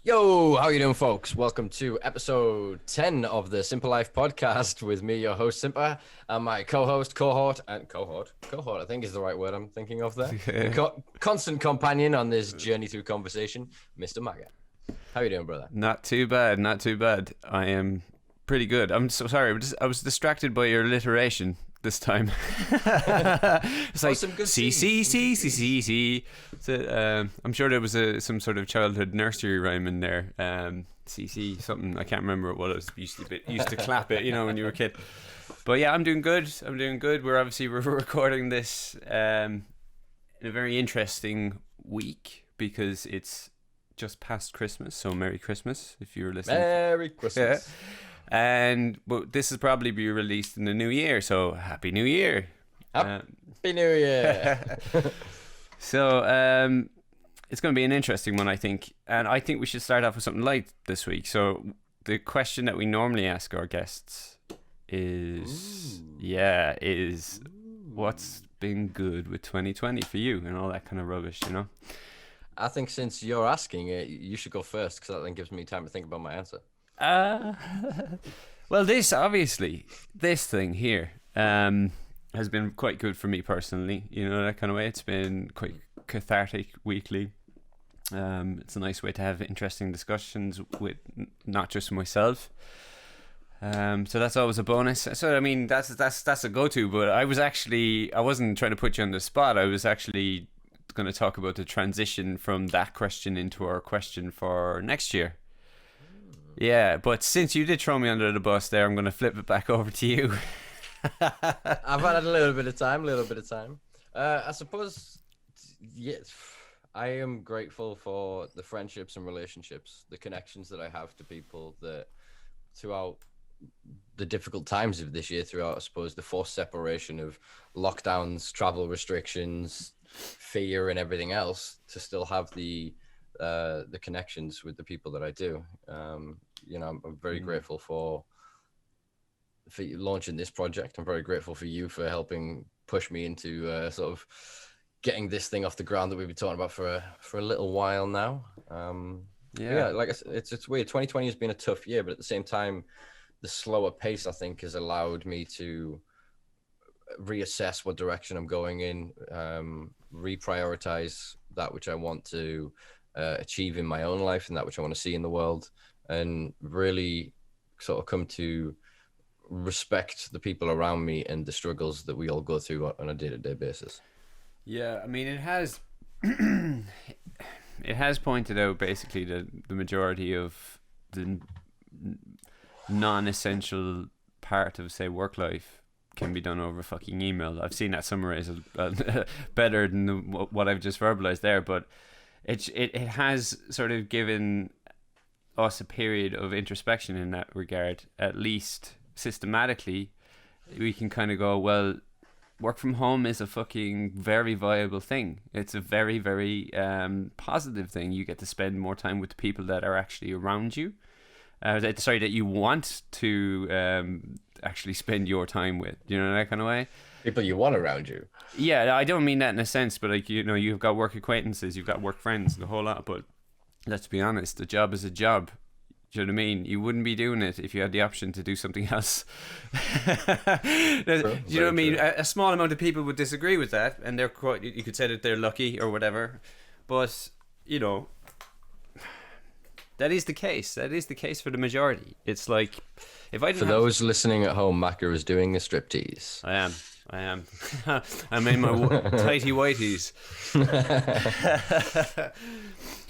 Yo, how you doing, folks? Welcome to episode 10 of the Simpa Life Podcast with me, your host, Simpa, and my cohort, I think is the right word I'm thinking of there. Constant companion on this journey through conversation, Mr. Maca. How you doing, brother? Not too bad, not too bad. I am pretty good. I'm so sorry, I was distracted by your alliteration this time. It's like C. I'm sure there was some sort of childhood nursery rhyme in there. C something, I can't remember what it was. Used to clap it, when you were a kid. But yeah, I'm doing good. We're recording this in a very interesting week because it's just past Christmas. So Merry Christmas if you're listening. Merry Christmas. Yeah. But this will probably be released in the new year, so Happy New Year. Happy New Year. So it's going to be an interesting one, I think, and I think we should start off with something light this week. So the question that we normally ask our guests is what's been good with 2020 for you and all that kind of rubbish, I think since you're asking it, you should go first because that then gives me time to think about my answer. Well, this thing here has been quite good for me personally, that kind of way. It's been quite cathartic weekly. It's a nice way to have interesting discussions with not just myself. So that's always a bonus. So I mean that's a go-to, but I wasn't trying to put you on the spot. I was actually going to talk about the transition from that question into our question for next year. Yeah, but since you did throw me under the bus there, I'm going to flip it back over to you. I've had a little bit of time. I suppose, yes, I am grateful for the friendships and relationships, the connections that I have to people that throughout the difficult times of this year, throughout, I suppose, the forced separation of lockdowns, travel restrictions, fear and everything else, to still have the connections with the people that I do. I'm very grateful for you launching this project. I'm very grateful for you for helping push me into sort of getting this thing off the ground that we've been talking about for a little while now. Like I said, it's weird. 2020 has been a tough year, but at the same time, the slower pace, I think, has allowed me to reassess what direction I'm going in, reprioritize that which I want to achieve in my own life and that which I want to see in the world, and really sort of come to respect the people around me and the struggles that we all go through on a day-to-day basis. Yeah, I mean, it has pointed out basically that the majority of the non-essential part of, say, work life can be done over fucking email. I've seen that summarized better than what I've just verbalized there, but it has sort of given us a period of introspection in that regard. At least systematically, we can kind of go, well, work from home is a fucking very viable thing. It's a very, very positive thing. You get to spend more time with the people that are actually around you. That you want to actually spend your time with, that kind of way. People you want around you. Yeah, I don't mean that in a sense, but like, you've got work acquaintances, you've got work friends, the whole lot. But let's be honest, a job is a job. Do you know what I mean? You wouldn't be doing it if you had the option to do something else. Do you know what I mean? A small amount of people would disagree with that, and they're quite, you could say that they're lucky or whatever. But, that is the case. That is the case for the majority. It's like, if I didn't those listening at home, Maca is doing a striptease. I am. I'm in my tighty whities.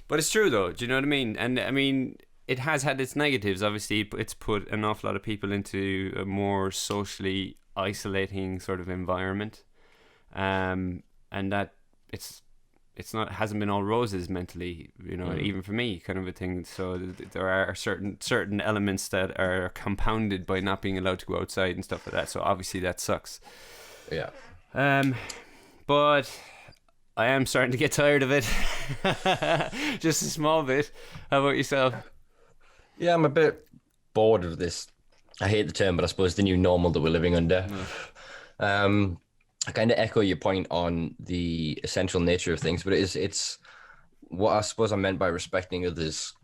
But it's true though. Do you know what I mean? And I mean, it has had its negatives. Obviously, it's put an awful lot of people into a more socially isolating sort of environment, and that hasn't been all roses mentally, even for me, kind of a thing. So there are certain elements that are compounded by not being allowed to go outside and stuff like that. So obviously that sucks. Yeah. But I am starting to get tired of it. Just a small bit. How about yourself? Yeah, I'm a bit bored of this. I hate the term, but I suppose the new normal that we're living under. I kind of echo your point on the essential nature of things, but it's what I suppose I meant by respecting others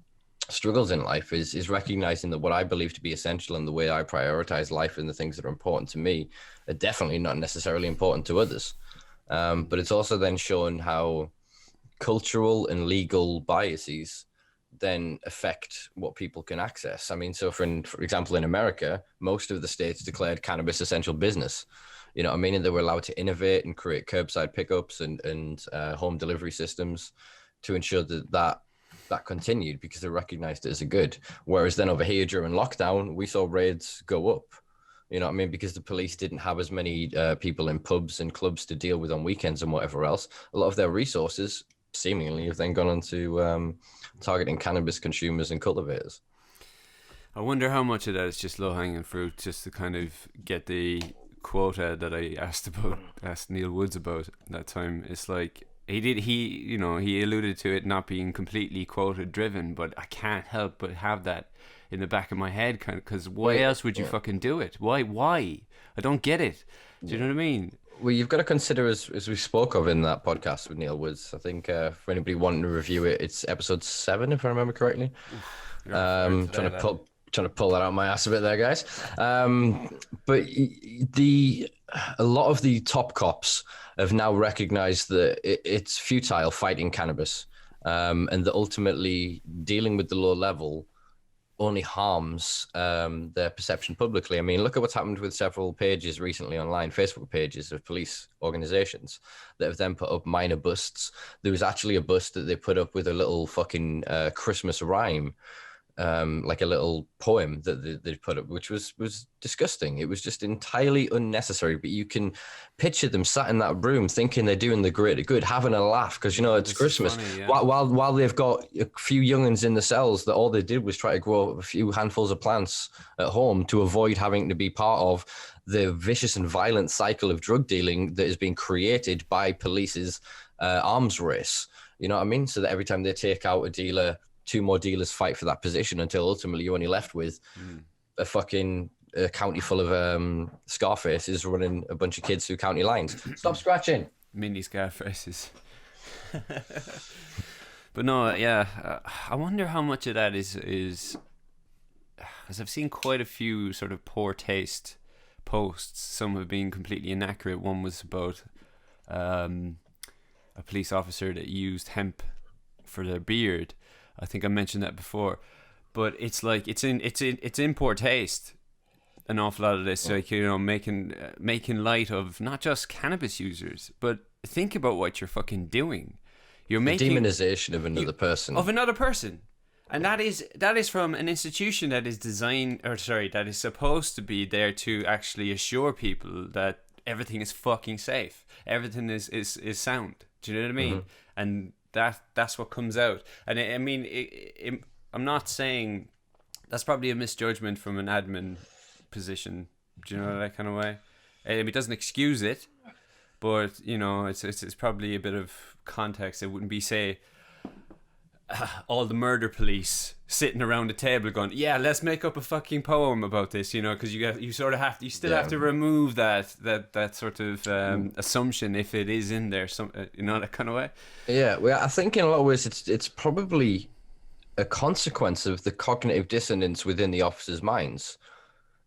struggles in life is recognizing that what I believe to be essential and the way I prioritize life and the things that are important to me are definitely not necessarily important to others. But it's also then shown how cultural and legal biases then affect what people can access. I mean, so for example, in America, most of the states declared cannabis essential business. You know what I mean? And they were allowed to innovate and create curbside pickups and home delivery systems to ensure that continued because they recognized it as a good. Whereas then over here during lockdown, we saw raids go up. You know what I mean? Because the police didn't have as many people in pubs and clubs to deal with on weekends and whatever else. A lot of their resources seemingly have then gone on to targeting cannabis consumers and cultivators. I wonder how much of that is just low-hanging fruit, just to kind of get the quota that I asked Neil Woods about that time. It's like he alluded to it not being completely quota driven, but I can't help but have that in the back of my head, kind of, because why else would you fucking do it? Why? I don't get it. Do you know what I mean? Well, you've got to consider, as we spoke of in that podcast with Neil Woods, I think for anybody wanting to review it, it's episode 7, if I remember correctly. Trying to pull that out of my ass a bit there, guys. But a lot of the top cops have now recognized that it's futile fighting cannabis, and that ultimately dealing with the low level only harms their perception publicly. I mean, look at what's happened with several pages recently online, Facebook pages of police organizations that have then put up minor busts. There was actually a bust that they put up with a little fucking Christmas rhyme, like a little poem that they put up, which was disgusting. It was just entirely unnecessary. But you can picture them sat in that room thinking they're doing the great good, having a laugh because it's Christmas. Funny, yeah. While they've got a few young'uns in the cells that all they did was try to grow a few handfuls of plants at home to avoid having to be part of the vicious and violent cycle of drug dealing that is being created by police's arms race. You know what I mean? So that every time they take out a dealer, 2 more dealers fight for that position until ultimately you're only left with a fucking county full of Scarfaces running a bunch of kids through county lines. Stop scratching. Mini Scarfaces. But no, yeah, I wonder how much of that is because I've seen quite a few sort of poor taste posts. Some have been completely inaccurate. One was about a police officer that used hemp for their beard. I think I mentioned that before, but it's like it's in poor taste. An awful lot of this, like making light of not just cannabis users, but think about what you're fucking doing. You're making demonization of another person, and that is from an institution that is that is supposed to be there to actually assure people that everything is fucking safe, everything is sound. Do you know what I mean? Mm-hmm. And that's what comes out. And I'm not saying that's probably a misjudgment from an admin position. Do you know, that kind of way? It doesn't excuse it, but it's probably a bit of context. It wouldn't be, say, all the murder police sitting around a table going, yeah, let's make up a fucking poem about this, because you have to remove that sort of assumption if it is in there, that kind of way. Yeah, well, I think in a lot of ways it's probably a consequence of the cognitive dissonance within the officers' minds,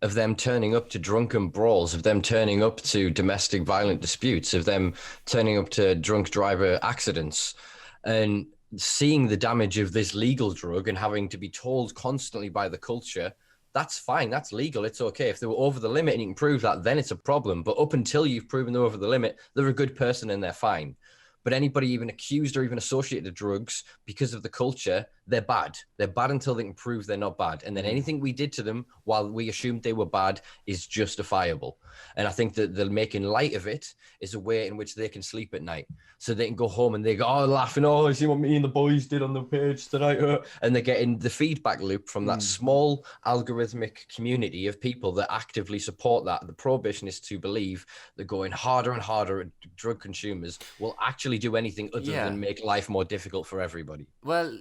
of them turning up to drunken brawls, of them turning up to domestic violent disputes, of them turning up to drunk driver accidents, and seeing the damage of this legal drug and having to be told constantly by the culture, that's fine, that's legal, it's okay. If they were over the limit and you can prove that, then it's a problem. But up until you've proven they're over the limit, they're a good person and they're fine. But anybody even accused or even associated with drugs because of the culture, they're bad. They're bad until they can prove they're not bad. And then anything we did to them while we assumed they were bad is justifiable. And I think that they're making light of it is a way in which they can sleep at night. So they can go home and they go, laughing, I see what me and the boys did on the page tonight. And they're getting the feedback loop from that small algorithmic community of people that actively support that. The prohibitionists who believe that going harder and harder at drug consumers will actually do anything other than make life more difficult for everybody. Well,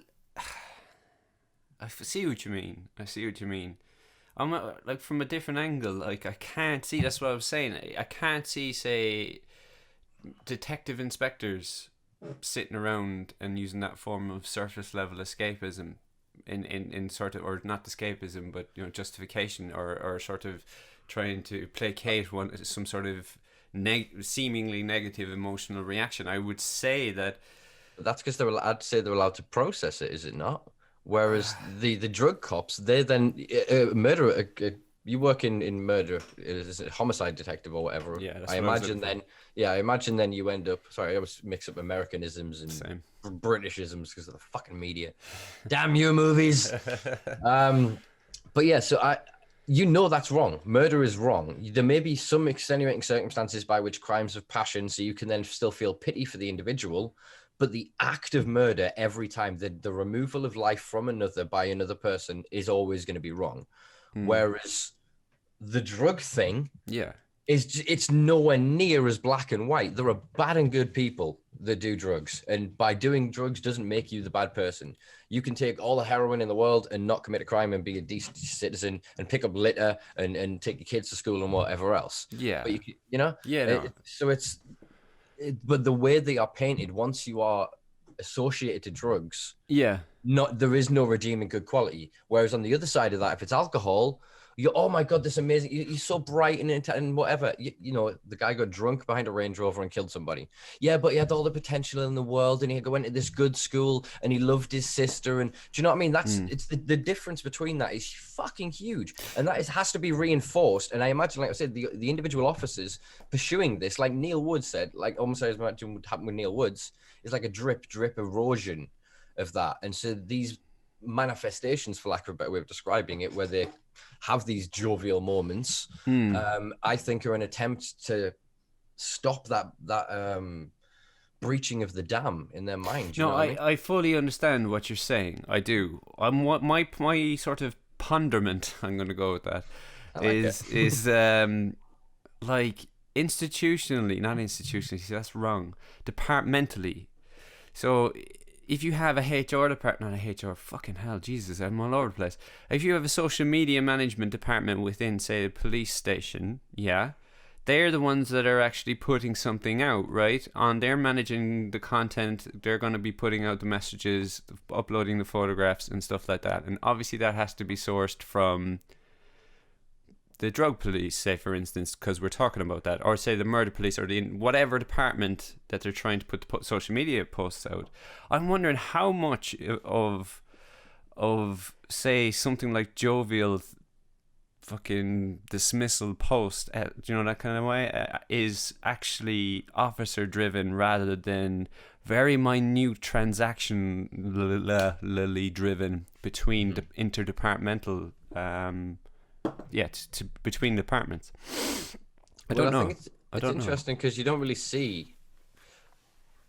I see what you mean. I'm like, from a different angle. Like, I can't see. That's what I was saying. I can't see, say, detective inspectors sitting around and using that form of surface level escapism in sort of, or not escapism, but justification, or sort of trying to placate some sort of seemingly negative emotional reaction. I would say that That's because I'd say they're allowed to process it, is it not? Whereas the drug cops, they then murder. You work in murder, is it homicide detective or whatever? Yeah, that's I what I was imagine looking then. Yeah, I imagine then you end up. Sorry, I always mix up Americanisms and Same. Britishisms because of the fucking media. Damn you, movies. But yeah, so that's wrong. Murder is wrong. There may be some extenuating circumstances by which crimes of passion, so you can then still feel pity for the individual. But the act of murder, every time, the removal of life from another by another person is always going to be wrong. Whereas the drug thing, it's nowhere near as black and white. There are bad and good people that do drugs, and by doing drugs doesn't make you the bad person. You can take all the heroin in the world and not commit a crime and be a decent citizen and pick up litter and take your kids to school and whatever else. Yeah, but but the way they are painted, once you are associated to drugs, there is no redeeming good quality. Whereas on the other side of that, if it's alcohol, oh my God, this is amazing. You're so bright and whatever. The guy got drunk behind a Range Rover and killed somebody. Yeah, but he had all the potential in the world, and he went to this good school, and he loved his sister. And do you know what I mean? It's the difference between that is fucking huge, and that has to be reinforced. And I imagine, like I said, the individual officers pursuing this, like Neil Wood said, like almost as much would happen with Neil Woods, is like a drip erosion of that. And so these manifestations, for lack of a better way of describing it, where they have these jovial moments, I think are an attempt to stop that breaching of the dam in their mind. I fully understand what you're saying. I do. What my sort of ponderment, I'm going to go with that, is like institutionally, not institutionally, see, that's wrong, departmentally. So if you have a HR department, not a HR, fucking hell, Jesus, I'm all over the place. If you have a social media management department within, say, a police station, they're the ones that are actually putting something out, right? They're managing the content, they're going to be putting out the messages, uploading the photographs and stuff like that. And obviously that has to be sourced from the drug police, say, for instance, because we're talking about that, or say the murder police, or the whatever department that they're trying to put social media posts out. I'm wondering how much of say something like jovial fucking dismissal post, that kind of way, is actually officer driven rather than very minute transactionally driven between the interdepartmental between departments. I don't know. I think it's interesting because you don't really see,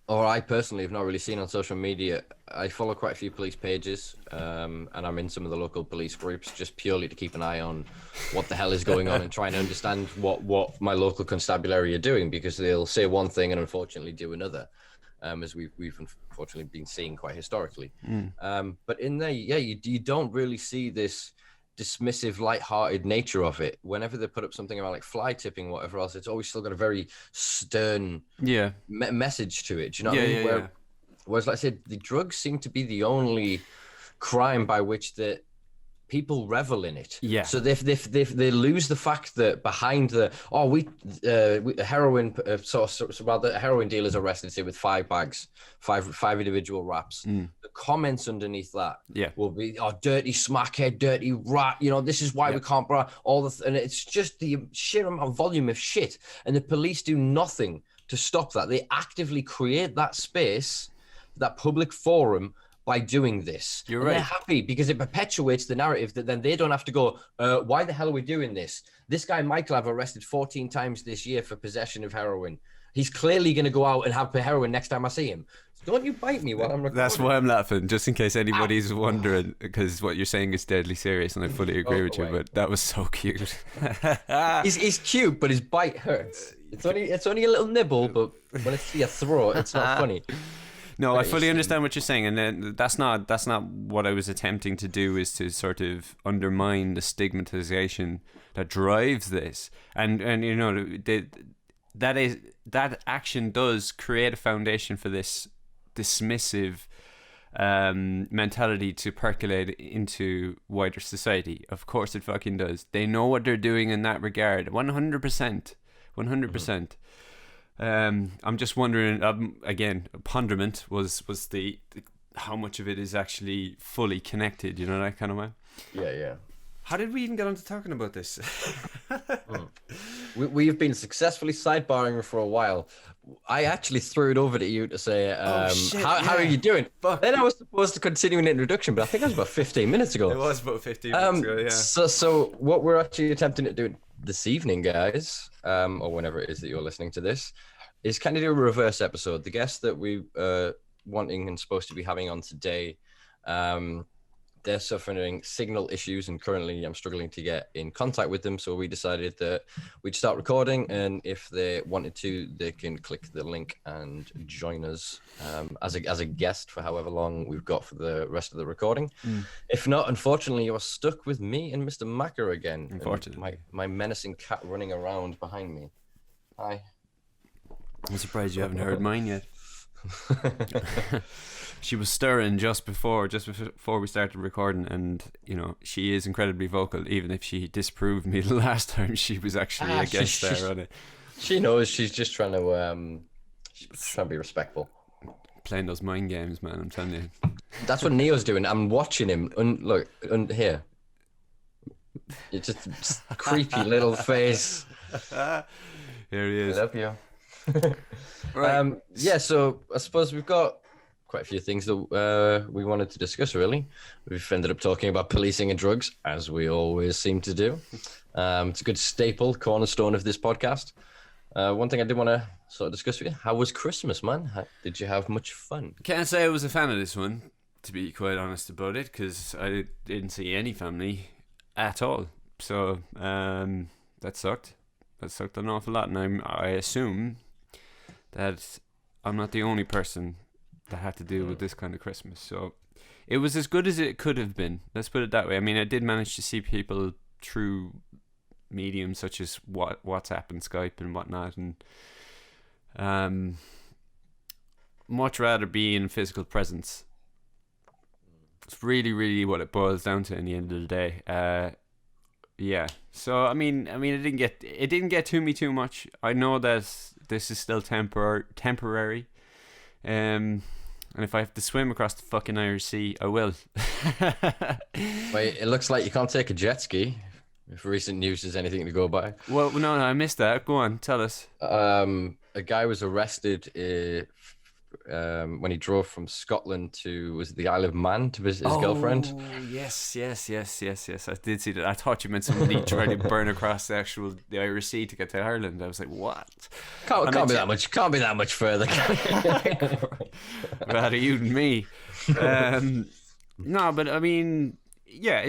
or I personally have not really seen on social media. I follow quite a few police pages, and I'm in some of the local police groups just purely to keep an eye on what the hell is going on and trying to understand what my local constabulary are doing, because they'll say one thing and unfortunately do another, as we've unfortunately been seeing quite historically. But in there, you don't really see this dismissive, light-hearted nature of it. Whenever they put up something about like fly tipping, whatever else, it's always still got a very stern message to it. Do you know what I mean? Whereas, like I said, the drugs seem to be the only crime by which the people revel in it. Yeah. So they lose the fact that behind the heroin, the heroin dealers arrested, say, with five individual wraps. The comments underneath that will be, dirty smackhead, dirty rat. This is why we can't and it's just the sheer volume of shit. And the police do nothing to stop that. They actively create that space, that public forum, by doing this. You're right. They're happy because it perpetuates the narrative that then they don't have to go, why the hell are we doing this? This guy, Michael, I've arrested 14 times this year for possession of heroin. He's clearly going to go out and have heroin next time I see him. So don't you bite me while I'm recording. That's why I'm laughing, just in case anybody's wondering, because what you're saying is deadly serious, and I fully agree with you, but that was so cute. He's cute, but his bite hurts. It's only a little nibble, but when it's to your throat, it's not funny. No, I fully understand what you're saying, and then that's not what I was attempting to do, is to sort of undermine the stigmatization that drives this, and that action does create a foundation for this dismissive mentality to percolate into wider society. Of course it fucking does. They know what they're doing in that regard. 100%. 100%. I'm just wondering, again, ponderment was the how much of it is actually fully connected, you know, that kind of way. Yeah. How did we even get on to talking about this? We've been successfully sidebarring for a while. I actually threw it over to you to say, how are you doing? Fuck. Then I was supposed to continue an introduction, but I think it was about 15 minutes ago. It was about 15 minutes ago, yeah. So what we're actually attempting to do this evening, guys, or whenever it is that you're listening to this, is kind of do a reverse episode. The guest that we wanting and supposed to be having on today, they're suffering signal issues, and currently I'm struggling to get in contact with them. So we decided that we'd start recording, and if they wanted to, they can click the link and join us as a guest for however long we've got for the rest of the recording. If not, unfortunately, you're stuck with me and Mr. Maca again. Unfortunately, my menacing cat running around behind me. Hi. I'm surprised you haven't heard mine yet. She was stirring just before we started recording, and you know, she is incredibly vocal, even if she disproved me the last time she was actually a guest star on it. She knows she's just trying to be respectful. Playing those mind games, man, I'm telling you. That's what Neo's doing. I'm watching him. Look, here. It's just creepy little face. Here he is. I love you. Right. Yeah, so I suppose we've got quite a few things that we wanted to discuss, really. We've ended up talking about policing and drugs, as we always seem to do. It's a good staple, cornerstone of this podcast. One thing I did want to sort of discuss with you, how was Christmas, man? Did you have much fun? Can't say I was a fan of this one, to be quite honest about it, because I didn't see any family at all. So that sucked. That sucked an awful lot, and I assume that I'm not the only person that had to deal with this kind of Christmas. So it was as good as it could have been. Let's put it that way. I mean, I did manage to see people through mediums such as WhatsApp and Skype and whatnot, and much rather be in physical presence. It's really, really what it boils down to in the end of the day. Yeah. So I mean, it didn't get to me too much. I know that this is still temporary. And if I have to swim across the fucking Irish Sea, I will. Wait, it looks like you can't take a jet ski, if recent news is anything to go by. Well, no, I missed that. Go on, tell us. A guy was arrested when he drove from Scotland to the Isle of Man to visit his girlfriend. Yes. I did see that. I thought you meant somebody trying to burn across the Irish Sea to get to Ireland. I was like, what? Can't be that much. Can't be that much further. Rather you than me. No, but I mean, yeah,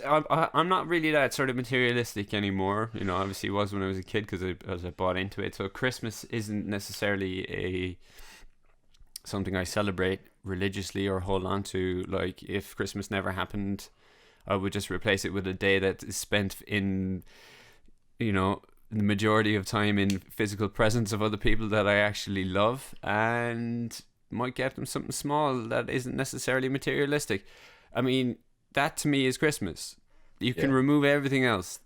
I'm not really that sort of materialistic anymore. You know, obviously it was when I was a kid because I bought into it. So Christmas isn't necessarily something I celebrate religiously or hold on to. Like, if Christmas never happened, I would just replace it with a day that is spent in, you know, the majority of time in physical presence of other people that I actually love, and might get them something small that isn't necessarily materialistic. I mean, that to me is Christmas. You can remove everything else,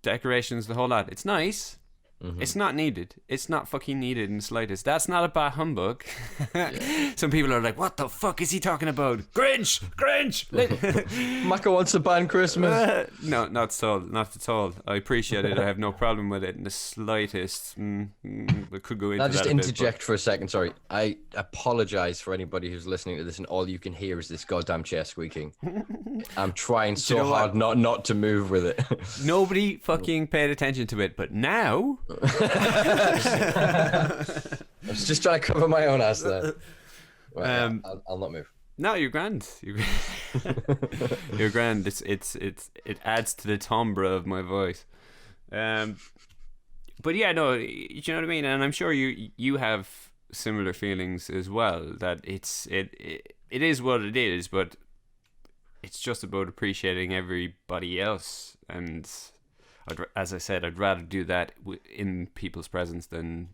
decorations, the whole lot. It's nice. Mm-hmm. It's not needed. It's not fucking needed in the slightest. That's not a bah humbug. Some people are like, what the fuck is he talking about? Grinch! Maca wants to ban Christmas. No, not at all. I appreciate it. I have no problem with it in the slightest. We could go into I'll just that interject for a second. Sorry. I apologize for anybody who's listening to this and all you can hear is this goddamn chair squeaking. I'm trying so hard not to move with it. Nobody fucking paid attention to it, but now... I was just trying to cover my own ass there. Right, I'll not move. No, you're grand. You're grand. It adds to the timbre of my voice. But yeah, no, you know what I mean. And I'm sure you have similar feelings as well. That it is what it is, but it's just about appreciating everybody else. And as I said, I'd rather do that in people's presence than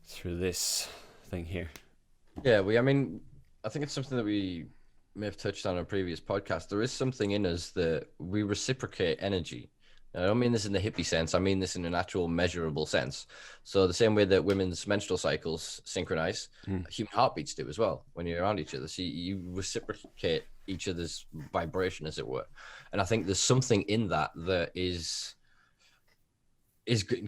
through this thing here. Yeah, I mean, I think it's something that we may have touched on a previous podcast. There is something in us that we reciprocate energy. I don't mean this in the hippie sense. I mean this in an actual measurable sense. So the same way that women's menstrual cycles synchronize, human heartbeats do as well when you're around each other. So you reciprocate each other's vibration, as it were. And I think there's something in that is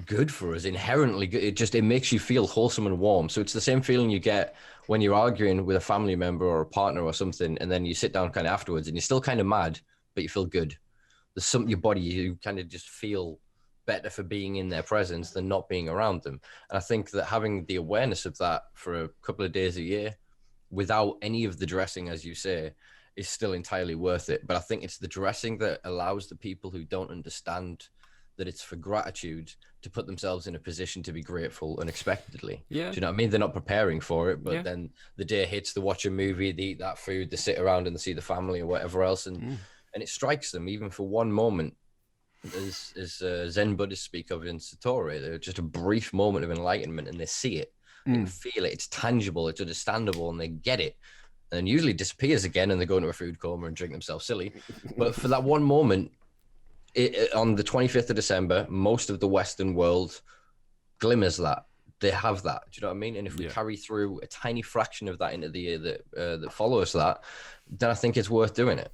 good for us, inherently good. It makes you feel wholesome and warm. So it's the same feeling you get when you're arguing with a family member or a partner or something, and then you sit down kind of afterwards and you're still kind of mad, but you feel good. There's something in your body, you kind of just feel better for being in their presence than not being around them. And I think that having the awareness of that for a couple of days a year without any of the dressing, as you say, is still entirely worth it. But I think it's the dressing that allows the people who don't understand that it's for gratitude to put themselves in a position to be grateful unexpectedly. Yeah. Do you know what I mean? They're not preparing for it, but then the day hits, they watch a movie, they eat that food, they sit around and they see the family or whatever else. And it strikes them, even for one moment, as Zen Buddhists speak of in Satori, they're just a brief moment of enlightenment, and they see it, they can feel it, it's tangible, it's understandable, and they get it. And then usually disappears again, and they go into a food coma and drink themselves silly. But for that one moment, on the 25th of December, most of the Western world glimmers that. They have that. Do you know what I mean? And if we carry through a tiny fraction of that into the year that follows that, then I think it's worth doing it.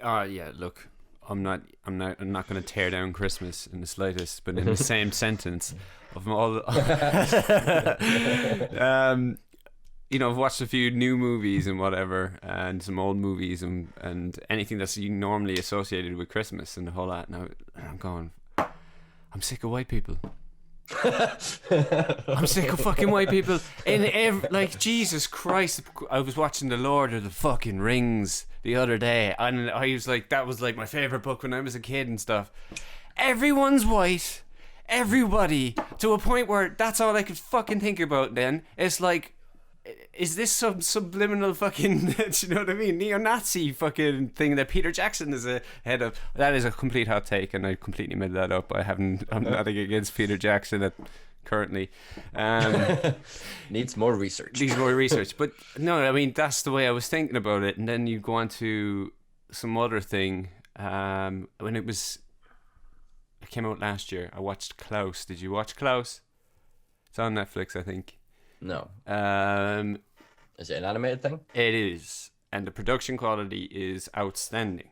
Yeah, look, I'm not going to tear down Christmas in the slightest, but in the same sentence of all I've watched a few new movies and whatever, and some old movies and anything that's normally associated with Christmas and the whole lot. Now I'm going, I'm sick of white people. I'm sick of fucking white people. Like, Jesus Christ, I was watching The Lord of the fucking Rings the other day, and I was like, that was like my favorite book when I was a kid and stuff. Everyone's white, everybody, to a point where that's all I could fucking think about. Then it's like, is this some subliminal fucking, do you know what I mean, neo-Nazi fucking thing that Peter Jackson is a head of? That is a complete hot take, and I completely made that up. I'm nothing against Peter Jackson currently. Needs more research. But no, I mean, that's the way I was thinking about it. And then you go on to some other thing. When it came out last year, I watched Klaus. Did you watch Klaus? It's on Netflix, I think. No. Is it an animated thing? It is, and the production quality is outstanding.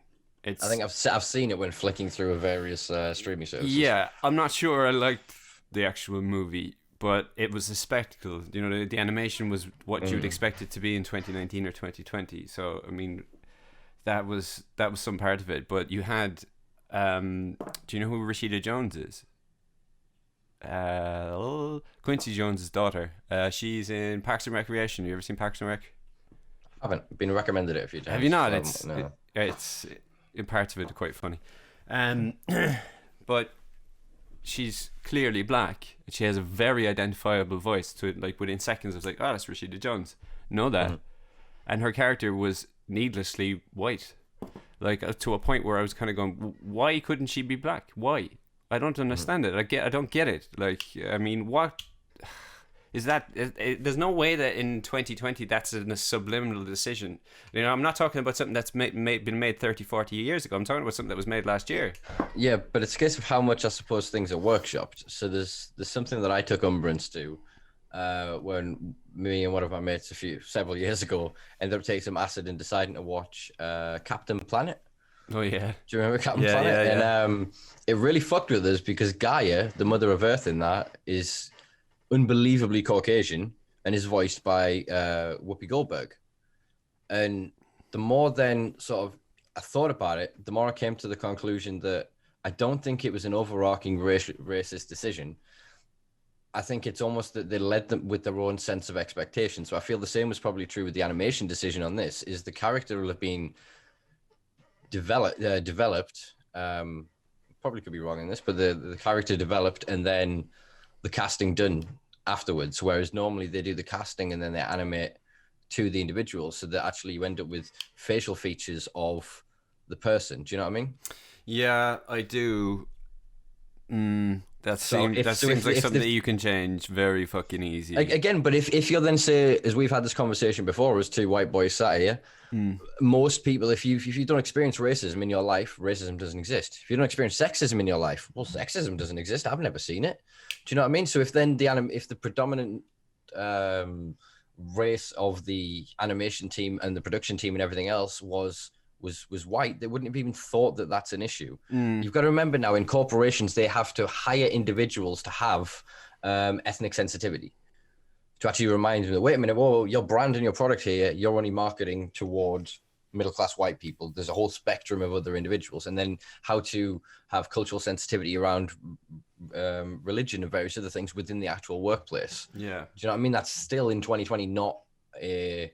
I think I've seen it when flicking through various streaming services. Yeah, I'm not sure I liked the actual movie, but it was a spectacle. You know, the animation was what you'd expect it to be in 2019 or 2020. So I mean, that was some part of it. But you had, do you know who Rashida Jones is? Quincy Jones' daughter. She's in Parks and Recreation. You ever seen Parks and Rec? I haven't. Been recommended it a few times. Have you not? No. It's in parts of it quite funny. But she's clearly black. She has a very identifiable voice to it. Like within seconds, I was like, "Oh, that's Rashida Jones." Know that. And her character was needlessly white, like to a point where I was kind of going, "Why couldn't she be black? Why?" I don't understand it. I don't get it. Like, I mean, what is that? There's no way that in 2020 that's a subliminal decision. You know, I'm not talking about something that's been made 30, 40 years ago. I'm talking about something that was made last year. Yeah, but it's a case of how much I suppose things are workshopped. So there's something that I took umbrance to when me and one of my mates several years ago ended up taking some acid and deciding to watch Captain Planet. Oh yeah. Do you remember Captain Planet? Yeah. And it really fucked with us because Gaia, the mother of Earth in that, is unbelievably Caucasian and is voiced by Whoopi Goldberg. And the more then sort of I thought about it, the more I came to the conclusion that I don't think it was an overarching racist decision. I think it's almost that they led them with their own sense of expectation. So I feel the same was probably true with the animation decision on this, is the character will have been developed, probably could be wrong in this, but the character developed and then the casting done afterwards, whereas normally they do the casting and then they animate to the individual, so that actually you end up with facial features of the person. Do you know what I mean? Yeah, I do. That seems like something that you can change very fucking easy. Again, but if you're then say, as we've had this conversation before, as two white boys sat here, most people, if you don't experience racism in your life, racism doesn't exist. If you don't experience sexism in your life, well, sexism doesn't exist. I've never seen it. Do you know what I mean? So if then if the predominant race of the animation team and the production team and everything else was white, they wouldn't have even thought that that's an issue. You've got to remember now, in corporations, they have to hire individuals to have ethnic sensitivity, to actually remind them that, wait a minute, whoa, your brand and your product here, you're only marketing towards middle-class white people. There's a whole spectrum of other individuals. And then how to have cultural sensitivity around religion and various other things within the actual workplace. Yeah. Do you know what I mean? That's still in 2020 not a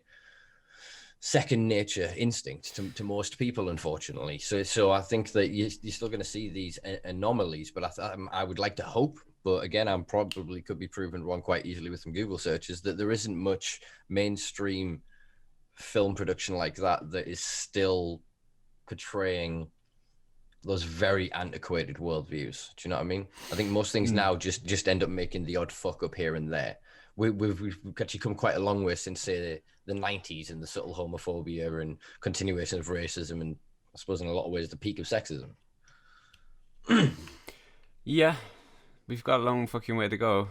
second nature instinct to most people, unfortunately. So I think that you're still going to see these anomalies, but I would like to hope, but again, I'm probably could be proven wrong quite easily with some Google searches, that there isn't much mainstream film production like that is still portraying those very antiquated worldviews. Do you know what I mean? I think most things now just end up making the odd fuck up here and there. We've actually come quite a long way since, say, the 90s and the subtle homophobia and continuation of racism, and I suppose in a lot of ways the peak of sexism. Yeah, we've got a long fucking way to go.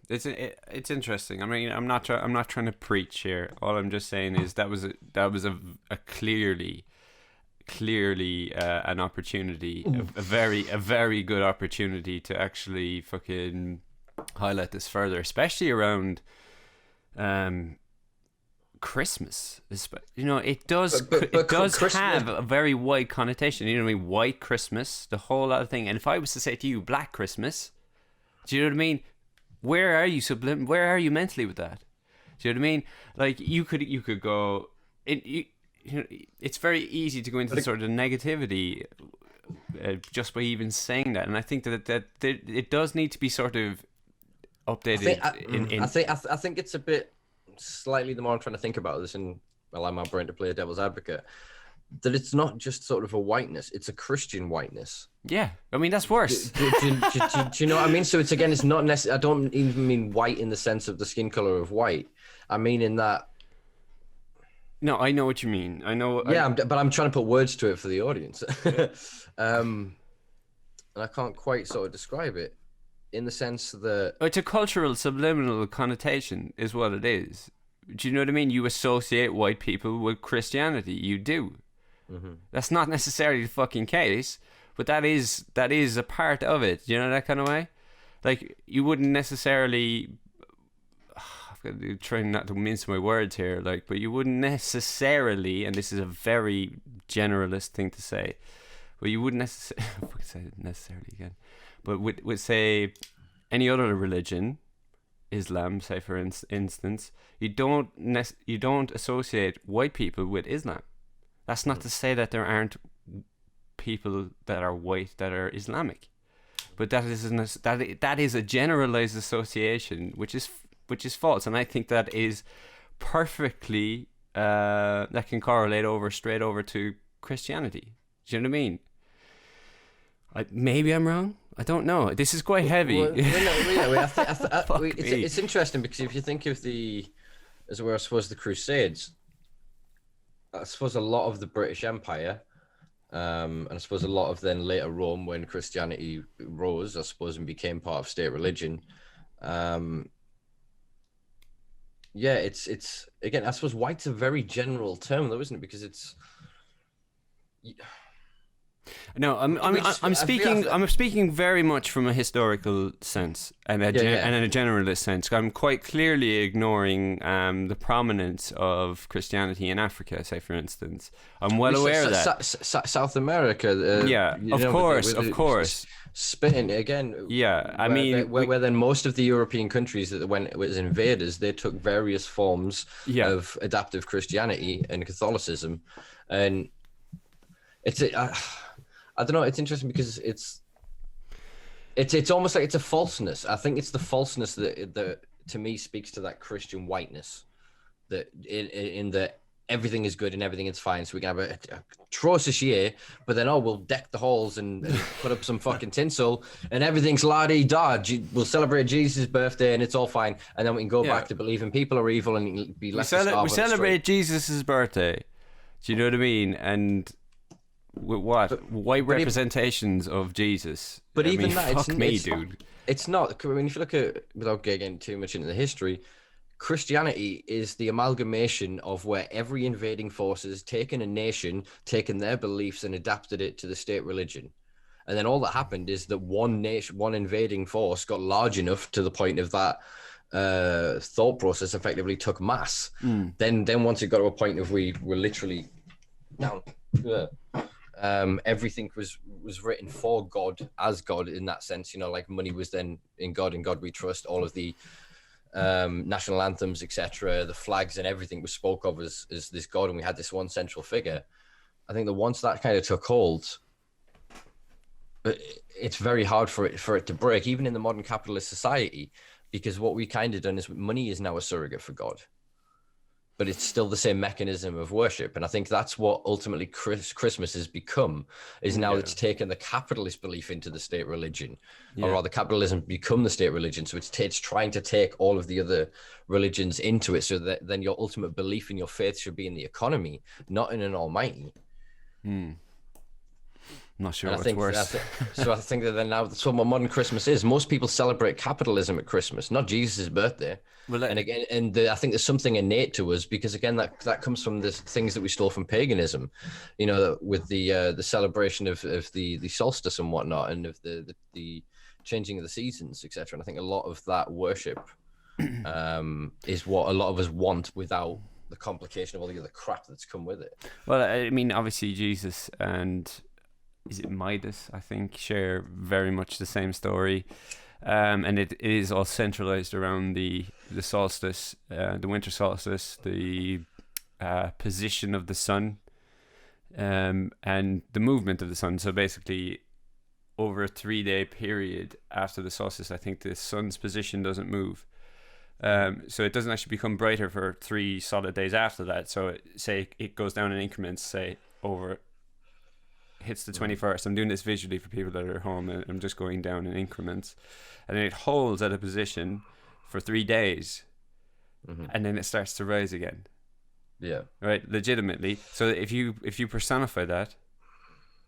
It's interesting. I mean, I'm not trying to preach here. All I'm just saying is that was a clearly an opportunity, a very good opportunity to actually fucking highlight this further, especially around Christmas. You know, it does have a very wide connotation. You know what I mean? White Christmas, the whole other thing. And if I was to say to you, Black Christmas, do you know what I mean? Where are you where are you mentally with that? Do you know what I mean? Like you could go. It's very easy to go into sort of negativity just by even saying that, and I think that it does need to be sort of updated. I think it's a bit slightly, the more I'm trying to think about this and allow my brain to play a devil's advocate, that it's not just sort of a whiteness, it's a Christian whiteness. Yeah, I mean, that's worse. Do you know what I mean? So it's not necessarily, I don't even mean white in the sense of the skin color of white. I mean in that. No, I know what you mean. I know. Yeah, but I'm trying to put words to it for the audience. And I can't quite sort of describe it in the sense that it's a cultural subliminal connotation is what it is. Do you know what I mean? You associate white people with Christianity. You do. Mm-hmm. That's not necessarily the fucking case, but that is a part of it. You know, that kind of way? Like, you wouldn't necessarily... I'm trying not to mince my words here, like, but you wouldn't necessarily, and this is a very generalist thing to say, but you wouldn't necessarily again, but with say any other religion, Islam, say for instance, you don't associate white people with Islam. That's not to say that there aren't people that are white that are Islamic, but that is a generalized association, which is false, and I think that is perfectly that can correlate straight over to Christianity. Do you know what I mean? Maybe I'm wrong. I don't know. This is quite heavy. It's interesting because if you think of the Crusades, I suppose a lot of the British Empire, and I suppose a lot of then later Rome, when Christianity rose, I suppose, and became part of state religion. Yeah, it's again, I suppose white's a very general term though, isn't it? Because it's... No, I'm speaking very much from a historical sense and in a generalist sense. I'm quite clearly ignoring the prominence of Christianity in Africa, say for instance. I'm well aware of that. South America. Of course. Spain again. Yeah, I mean, where then most of the European countries that when it was invaders, they took various forms of adaptive Christianity and Catholicism, and I don't know. It's interesting because it's almost like it's a falseness. I think it's the falseness that to me speaks to that Christian whiteness, that in that everything is good and everything is fine. So we can have a atrocious year, but then, we'll deck the halls and put up some fucking tinsel and everything's la-di-da. We'll celebrate Jesus' birthday and it's all fine. And then we can go back to believing people are evil and be left to starve. We celebrate Jesus' birthday. Do you know what I mean? And with what? White representations of Jesus. But even that, fuck me, dude. It's not. I mean, if you look at, without getting too much into the history, Christianity is the amalgamation of where every invading force has taken a nation, taken their beliefs and adapted it to the state religion. And then all that happened is that one nation, one invading force got large enough to the point of that thought process effectively took mass. Then once it got to a point of we were literally down, everything was written for God, as God in that sense, like money was then in God we trust. All of the national anthems, etc., the flags and everything was spoke of as this God, and we had this one central figure. I think that once that kind of took hold, it's very hard for it to break, even in the modern capitalist society, because what we kind of done is money is now a surrogate for God, but it's still the same mechanism of worship. And I think that's what ultimately Christmas has become, is now it's taken the capitalist belief into the state religion, or rather capitalism become the state religion. So it's trying to take all of the other religions into it, so that then your ultimate belief in your faith should be in the economy, not in an almighty. I'm not sure what's worse. So I think that then now that's what modern Christmas is. Most people celebrate capitalism at Christmas, not Jesus' birthday. Well, and again, I think there's something innate to us, because again, that comes from the things that we stole from paganism, with the celebration of the solstice and whatnot, and of the changing of the seasons, etc. And I think a lot of that worship is what a lot of us want, without the complication of all the other crap that's come with it. Well, I mean, obviously Jesus and, is it Midas, I think, share very much the same story. And it is all centralized around the solstice, the winter solstice, the position of the sun, and the movement of the sun. So basically, over a 3-day period after the solstice, I think the sun's position doesn't move. So it doesn't actually become brighter for 3 solid days after that. So say it goes down in increments, say over hits the 21st. I'm doing this visually for people that are at home, and I'm just going down in increments, and then it holds at a position for 3 days, and then it starts to rise again. Right, legitimately. So if you personify that,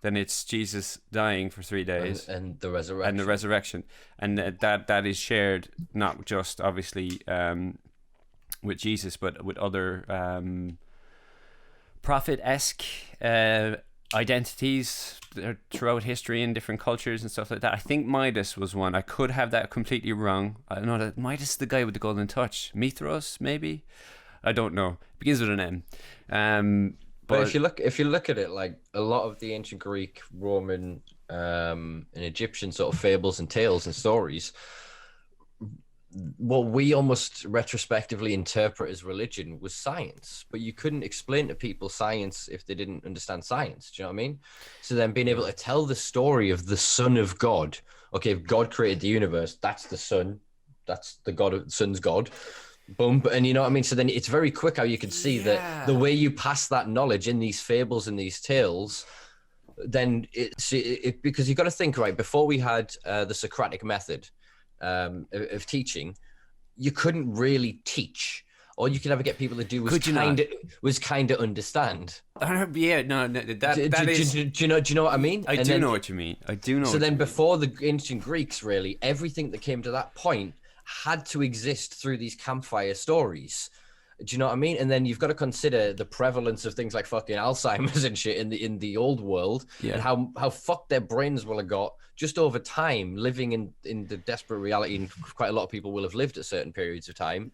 then it's Jesus dying for 3 days and the resurrection, and that is shared not just obviously with Jesus, but with other prophet-esque identities throughout history in different cultures and stuff like that. I think Midas was one. I could have that completely wrong. I know that Midas is the guy with the golden touch. Mithras, maybe? I don't know. It begins with an M. But if you look at it, like a lot of the ancient Greek, Roman, and Egyptian sort of fables and tales and stories, what we almost retrospectively interpret as religion was science, but you couldn't explain to people science if they didn't understand science. Do you know what I mean? So then being able to tell the story of the Son of God. Okay, if God created the universe, that's the Son. That's the God, Son's God. Boom. And you know what I mean? So then it's very quick how you can see that the way you pass that knowledge in these fables and these tales, then it because you've got to think, right, before we had the Socratic method of teaching, you couldn't really teach. All you could ever get people to do was kind of understand. Yeah, no, do you know what I mean? I do know what you mean. So then before the ancient Greeks, really, everything that came to that point had to exist through these campfire stories. Do you know what I mein? And then you've got to consider the prevalence of things like fucking Alzheimer's and shit in the old world, and how fucked their brains will have got just over time, living in the desperate reality, and quite a lot of people will have lived at certain periods of time.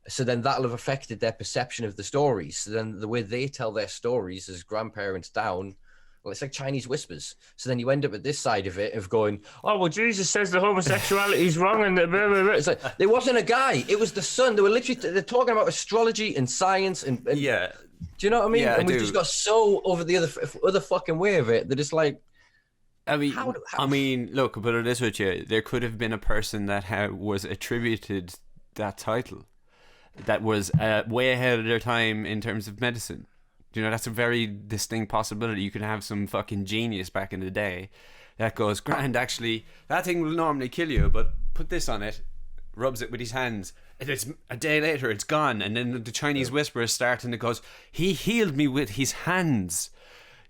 So then that'll have affected their perception of the stories. So then the way they tell their stories as grandparents down, well, it's like Chinese whispers. So then you end up at this side of it of going, oh, well, Jesus says the homosexuality is wrong. And blah, blah, blah. It's like, there wasn't a guy. It was the sun. They were literally, they're talking about astrology and science. And yeah. Do you know what I mean? Yeah, and we've just got so over the other fucking way of it that it's like, I mean, look, put it this way, there could have been a person that was attributed that title. that was way ahead of their time in terms of medicine. You know, that's a very distinct possibility. You could have some fucking genius back in the day that goes, grand, actually, that thing will normally kill you, but put this on it, rubs it with his hands, and it's a day later, it's gone. And then the Chinese whisperers start, and it goes, he healed me with his hands.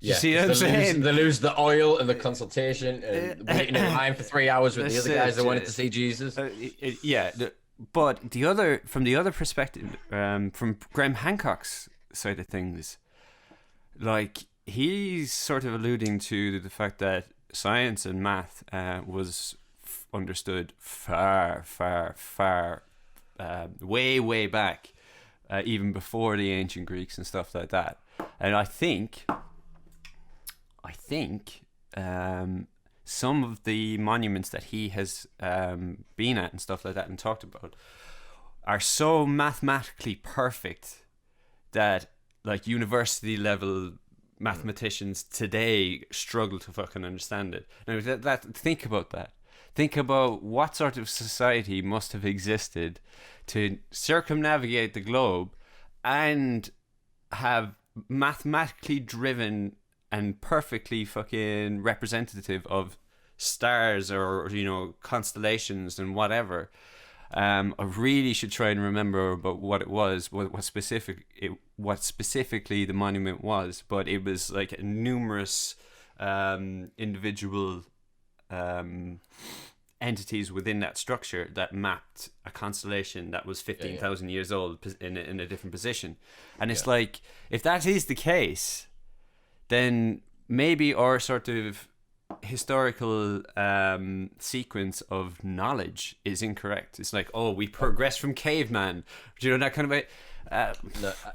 You see what I'm saying? They lose the oil and the consultation and waiting in line for 3 hours with the other guys that wanted to see Jesus. But from the other perspective, from Graham Hancock's side of things, like, he's sort of alluding to the fact that science and math was understood far, way back, even before the ancient Greeks and stuff like that. And I think some of the monuments that he has been at and stuff like that and talked about are so mathematically perfect that, like, university level mathematicians today struggle to fucking understand it. Now, think about that. Think about what sort of society must have existed to circumnavigate the globe and have mathematically driven and perfectly fucking representative of stars or, you know, constellations and whatever. I really should try and remember about what it was, what specifically the monument was, but it was like numerous individual entities within that structure that mapped a constellation that was 15,000 years old in a different position. And it's like, if that is the case, then maybe our sort of historical sequence of knowledge is incorrect. It's like, oh, we progressed from caveman. Do you know, that kind of way? I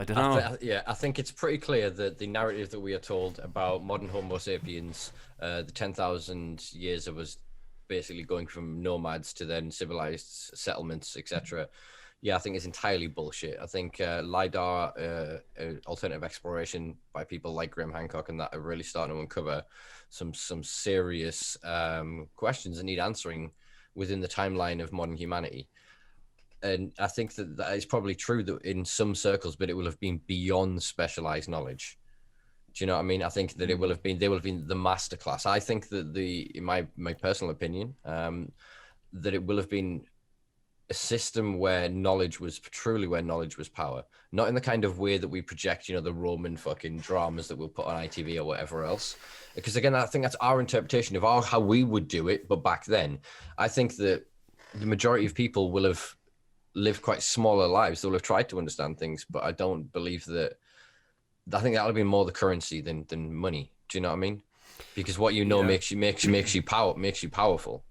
don't know. I think it's pretty clear that the narrative that we are told about modern Homo sapiens, the 10,000 years of us basically going from nomads to then civilized settlements, etc. Yeah, I think it's entirely bullshit. I think LiDAR, alternative exploration by people like Graham Hancock and that are really starting to uncover some serious questions that need answering within the timeline of modern humanity. And I think that is probably true that in some circles, but it will have been beyond specialized knowledge. Do you know what I mean? I think that they will have been the masterclass. I think that in my personal opinion, that it will have been a system where knowledge was power, not in the kind of way that we project, you know, the Roman fucking dramas that we'll put on ITV or whatever else. Because again, I think that's our interpretation of how we would do it. But back then, I think that the majority of people will have lived quite smaller lives. They'll have tried to understand things, but I don't believe that. I think that would be more the currency than money. Do you know what I mean? Because what you know makes you powerful.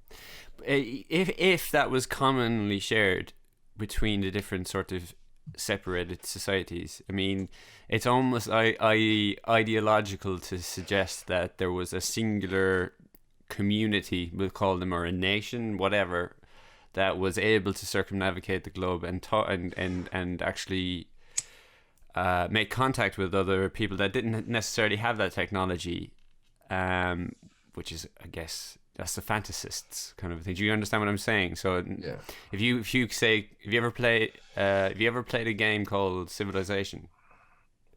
If that was commonly shared between the different sort of separated societies, I mean, it's almost ideological to suggest that there was a singular community, we'll call them, or a nation, whatever, that was able to circumnavigate the globe and actually make contact with other people that didn't necessarily have that technology, which is, I guess, that's the fantasists kind of thing. Do you understand what I'm saying? So if you say, have you ever played a game called Civilization?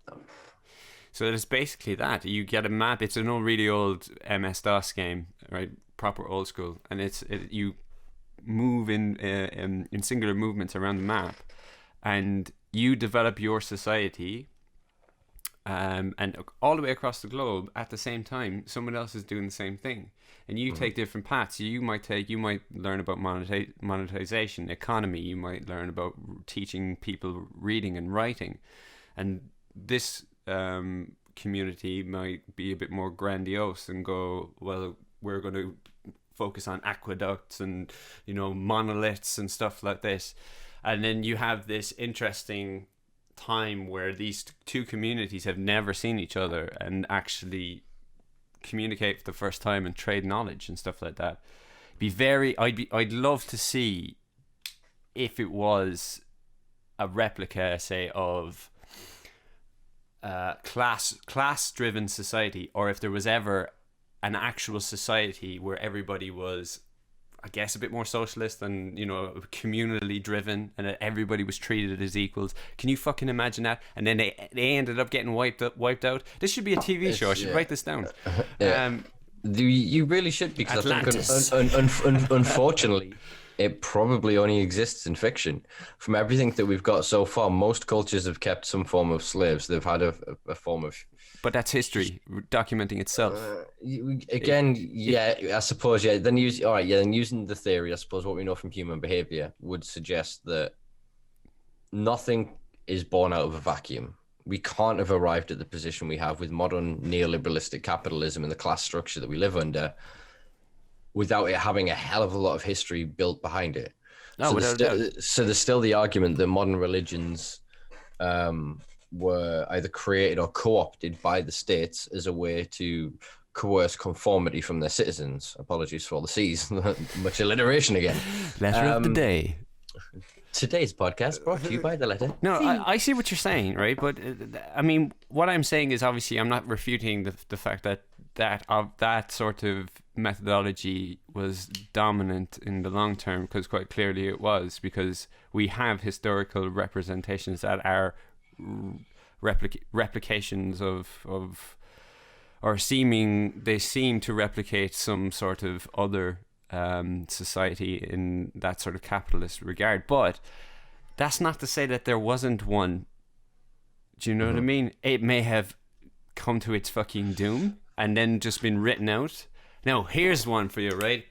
No. So it's basically that. You get a map. It's an really old MS-DOS game, right? Proper old school, and you move in singular movements around the map, and you develop your society, and all the way across the globe at the same time. Someone else is doing the same thing, and you take different paths. You might learn about monetization, economy. You might learn about teaching people reading and writing, and this community might be a bit more grandiose and go, well, we're going to focus on aqueducts and, you know, monoliths and stuff like this. And then you have this interesting time where these two communities have never seen each other and actually communicate for the first time and trade knowledge and stuff like that. I'd love to see if it was a replica, say, of class driven society, or if there was ever an actual society where everybody was I guess, a bit more socialist and, you know, communally driven, and that everybody was treated as equals. Can you fucking imagine that? And then they ended up getting wiped out. This should be a TV show. I should write this down. You really should, because Atlantis. I think unfortunately it probably only exists in fiction. From everything that we've got so far, most cultures have kept some form of slaves. They've had a form of... But that's history documenting itself. I suppose, yeah. Then using the theory, I suppose what we know from human behavior would suggest that nothing is born out of a vacuum. We can't have arrived at the position we have with modern neoliberalistic capitalism and the class structure that we live under without it having a hell of a lot of history built behind it. No, so there's still the argument that modern religions were either created or co-opted by the states as a way to coerce conformity from their citizens. Apologies for all the C's. Much alliteration again. Letter of the day. Today's podcast brought to you by the letter. No, I see what you're saying, right? But I mean, what I'm saying is, obviously, I'm not refuting the fact that sort of methodology was dominant in the long term, because quite clearly it was, because we have historical representations that are replications of or they seem to replicate some sort of other society in that sort of capitalist regard. But that's not to say that there wasn't one. Do you know what I mean? It may have come to its fucking doom and then just been written out. Now, here's one for you, right?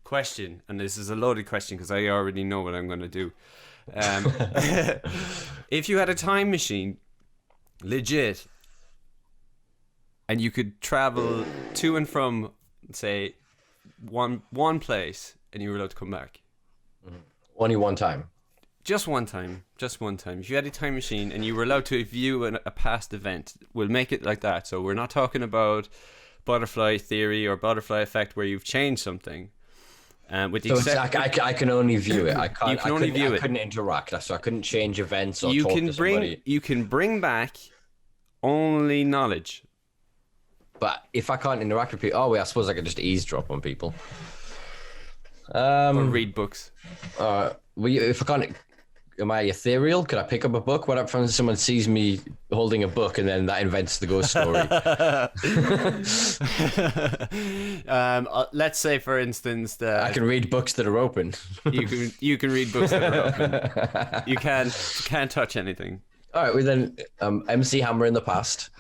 Question, and this is a loaded question because I already know what I'm going to do. If you had a time machine, legit, and you could travel to and from, say, one place, and you were allowed to come back. Only one time. Just one time. If you had a time machine and you were allowed to view a past event, we'll make it like that. So we're not talking about butterfly theory or butterfly effect where you've changed something. With the I can only view it. I couldn't interact, so I couldn't change events or talk to somebody. You can bring back only knowledge. But if I can't interact with people, I suppose I could just eavesdrop on people. Or read books. If I can't, am I ethereal? Could I pick up a book? What if someone sees me holding a book and then that invents the ghost story? Let's say, for instance, that I can read books that are open. you can read books that are open. You can't touch anything. All right, well then, MC Hammer in the past.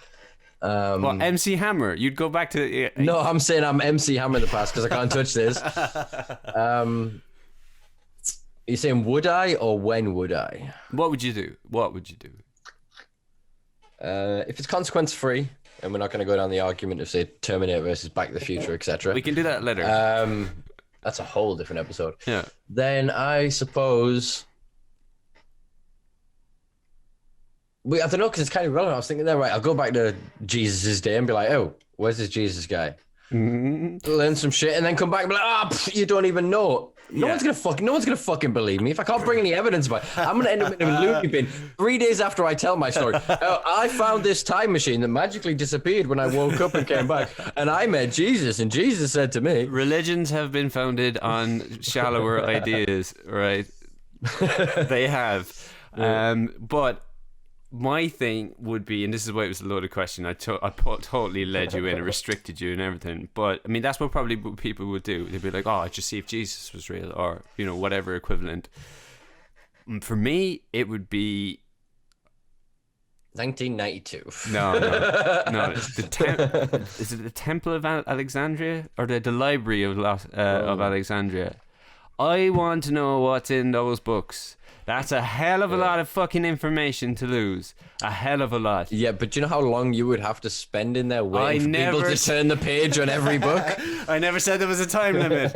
MC Hammer? You'd go back to... No, I'm saying I'm MC Hammer in the past because I can't touch this. You're saying would I or when would I? What would you do? If it's consequence free, and we're not going to go down the argument of, say, Terminator versus Back to the Future, etc. We can do that later. That's a whole different episode. Yeah. Then I suppose... I don't know, because it's kind of relevant. I was thinking there, right, I'll go back to Jesus' day and be like, oh, where's this Jesus guy? Learn some shit and then come back and be like, you don't even know. No one's gonna fucking believe me if I can't bring any evidence about it. I'm gonna end up in a loony bin 3 days after I tell my story. I found this time machine that magically disappeared when I woke up and came back, and I met Jesus, and Jesus said to me, religions have been founded on shallower ideas, right? They have. But my thing would be, and this is why it was a loaded question, I totally led you in and restricted you and everything, but I mean that's what probably people would do. They'd be like, oh, I'd just see if Jesus was real, or whatever equivalent. For me it would be 1992. No. Is it the Temple of Alexandria or the Library of Alexandria? I want to know what's in those books. That's a hell of a lot of fucking information to lose. A hell of a lot. Yeah, but do you know how long you would have to spend in there waiting for people to turn the page on every book? I never said there was a time limit.